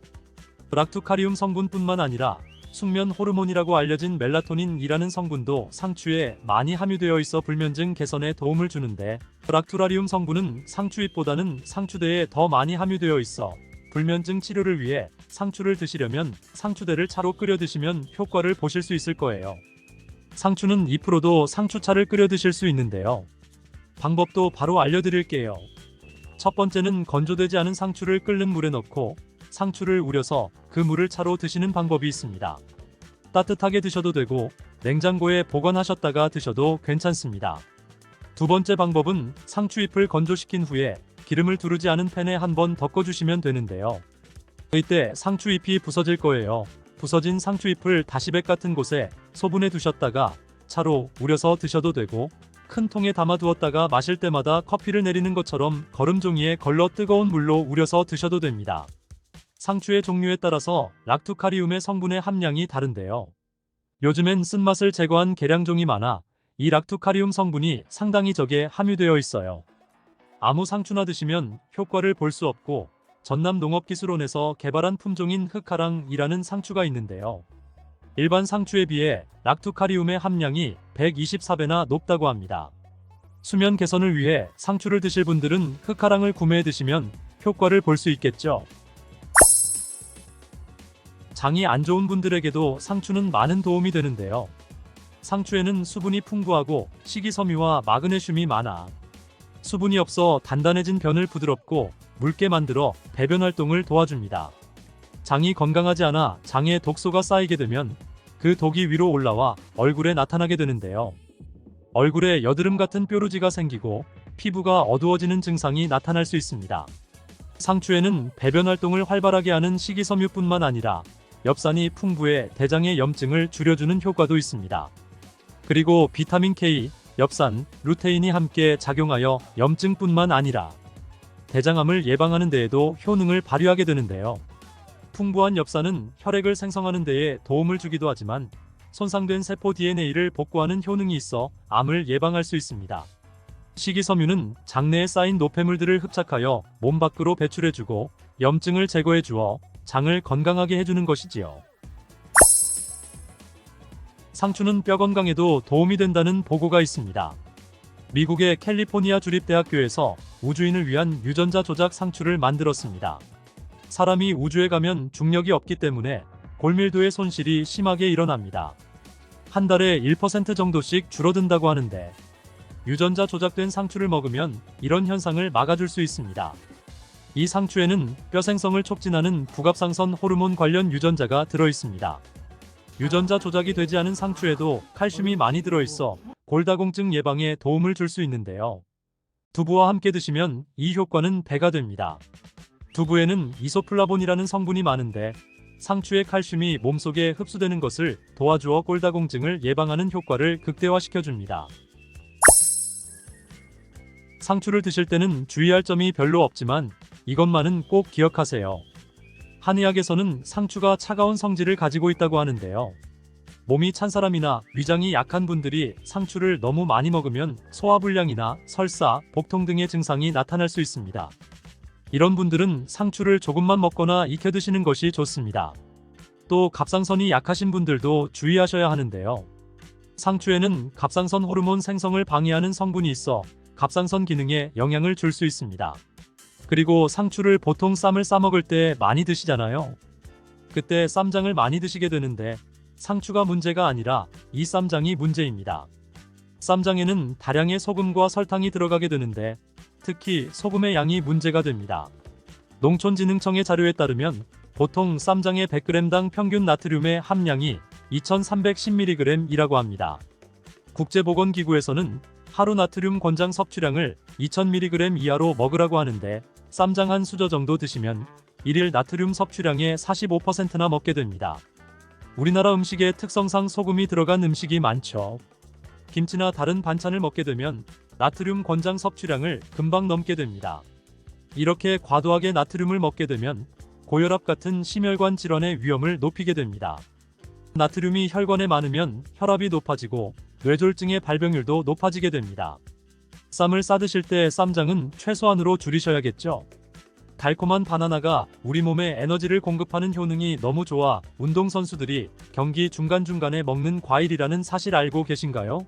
락투카리움 성분뿐만 아니라 숙면 호르몬이라고 알려진 멜라토닌이라는 성분도 상추에 많이 함유되어 있어 불면증 개선에 도움을 주는데 락투라리움 성분은 상추잎보다는 상추대에 더 많이 함유되어 있어 불면증 치료를 위해 상추를 드시려면 상추대를 차로 끓여 드시면 효과를 보실 수 있을 거예요. 상추는 잎으로도 상추차를 끓여 드실 수 있는데요. 방법도 바로 알려드릴게요. 첫 번째는 건조되지 않은 상추를 끓는 물에 넣고 상추를 우려서 그 물을 차로 드시는 방법이 있습니다. 따뜻하게 드셔도 되고 냉장고에 보관하셨다가 드셔도 괜찮습니다. 두 번째 방법은 상추잎을 건조시킨 후에 기름을 두르지 않은 팬에 한번 덮어주시면 되는데요. 이때 상추잎이 부서질 거예요. 부서진 상추잎을 다시백 같은 곳에 소분해 두셨다가 차로 우려서 드셔도 되고 큰 통에 담아 두었다가 마실 때마다 커피를 내리는 것처럼 거름종이에 걸러 뜨거운 물로 우려서 드셔도 됩니다. 상추의 종류에 따라서 락투카리움의 성분의 함량이 다른데요. 요즘엔 쓴맛을 제거한 계량종이 많아 이 락투카리움 성분이 상당히 적게 함유되어 있어요. 아무 상추나 드시면 효과를 볼 수 없고 전남농업기술원에서 개발한 품종인 흑하랑이라는 상추가 있는데요. 일반 상추에 비해 락투카리움의 함량이 124배나 높다고 합니다. 수면 개선을 위해 상추를 드실 분들은 흑하랑을 구매해 드시면 효과를 볼 수 있겠죠. 장이 안 좋은 분들에게도 상추는 많은 도움이 되는데요. 상추에는 수분이 풍부하고 식이섬유와 마그네슘이 많아 수분이 없어 단단해진 변을 부드럽고 묽게 만들어 배변 활동을 도와줍니다. 장이 건강하지 않아 장에 독소가 쌓이게 되면 그 독이 위로 올라와 얼굴에 나타나게 되는데요. 얼굴에 여드름 같은 뾰루지가 생기고 피부가 어두워지는 증상이 나타날 수 있습니다. 상추에는 배변 활동을 활발하게 하는 식이섬유뿐만 아니라 엽산이 풍부해 대장의 염증을 줄여주는 효과도 있습니다. 그리고 비타민 K, 엽산, 루테인이 함께 작용하여 염증뿐만 아니라 대장암을 예방하는 데에도 효능을 발휘하게 되는데요. 풍부한 엽산은 혈액을 생성하는 데에 도움을 주기도 하지만 손상된 세포 DNA를 복구하는 효능이 있어 암을 예방할 수 있습니다. 식이섬유는 장내에 쌓인 노폐물들을 흡착하여 몸 밖으로 배출해주고 염증을 제거해 주어 장을 건강하게 해주는 것이지요. 상추는 뼈 건강에도 도움이 된다는 보고가 있습니다. 미국의 캘리포니아 주립대학교에서 우주인을 위한 유전자 조작 상추를 만들었습니다. 사람이 우주에 가면 중력이 없기 때문에 골밀도의 손실이 심하게 일어납니다. 한 달에 1% 정도씩 줄어든다고 하는데 유전자 조작된 상추를 먹으면 이런 현상을 막아줄 수 있습니다. 이 상추에는 뼈 생성을 촉진하는 부갑상선 호르몬 관련 유전자가 들어있습니다. 유전자 조작이 되지 않은 상추에도 칼슘이 많이 들어있어 골다공증 예방에 도움을 줄 수 있는데요. 두부와 함께 드시면 이 효과는 배가 됩니다. 두부에는 이소플라본이라는 성분이 많은데 상추의 칼슘이 몸속에 흡수되는 것을 도와주어 골다공증을 예방하는 효과를 극대화시켜줍니다. 상추를 드실 때는 주의할 점이 별로 없지만 이것만은 꼭 기억하세요. 한의학에서는 상추가 차가운 성질을 가지고 있다고 하는데요. 몸이 찬 사람이나 위장이 약한 분들이 상추를 너무 많이 먹으면 소화불량이나 설사, 복통 등의 증상이 나타날 수 있습니다. 이런 분들은 상추를 조금만 먹거나 익혀 드시는 것이 좋습니다. 또 갑상선이 약하신 분들도 주의하셔야 하는데요. 상추에는 갑상선 호르몬 생성을 방해하는 성분이 있어 갑상선 기능에 영향을 줄 수 있습니다. 그리고 상추를 보통 쌈을 싸 먹을 때 많이 드시잖아요. 그때 쌈장을 많이 드시게 되는데 상추가 문제가 아니라 이 쌈장이 문제입니다. 쌈장에는 다량의 소금과 설탕이 들어가게 되는데 특히 소금의 양이 문제가 됩니다. 농촌진흥청의 자료에 따르면 보통 쌈장의 100g당 평균 나트륨의 함량이 2310mg이라고 합니다. 국제보건기구에서는 하루 나트륨 권장 섭취량을 2000mg 이하로 먹으라고 하는데 쌈장 한 수저 정도 드시면 일일 나트륨 섭취량의 45%나 먹게 됩니다. 우리나라 음식에 특성상 소금이 들어간 음식이 많죠. 김치나 다른 반찬을 먹게 되면 나트륨 권장 섭취량을 금방 넘게 됩니다. 이렇게 과도하게 나트륨을 먹게 되면 고혈압 같은 심혈관 질환의 위험을 높이게 됩니다. 나트륨이 혈관에 많으면 혈압이 높아지고 뇌졸중의 발병률도 높아지게 됩니다. 쌈을 싸 드실 때 쌈장은 최소한으로 줄이셔야겠죠. 달콤한 바나나가 우리 몸에 에너지를 공급하는 효능이 너무 좋아 운동선수들이 경기 중간중간에 먹는 과일이라는 사실 알고 계신가요?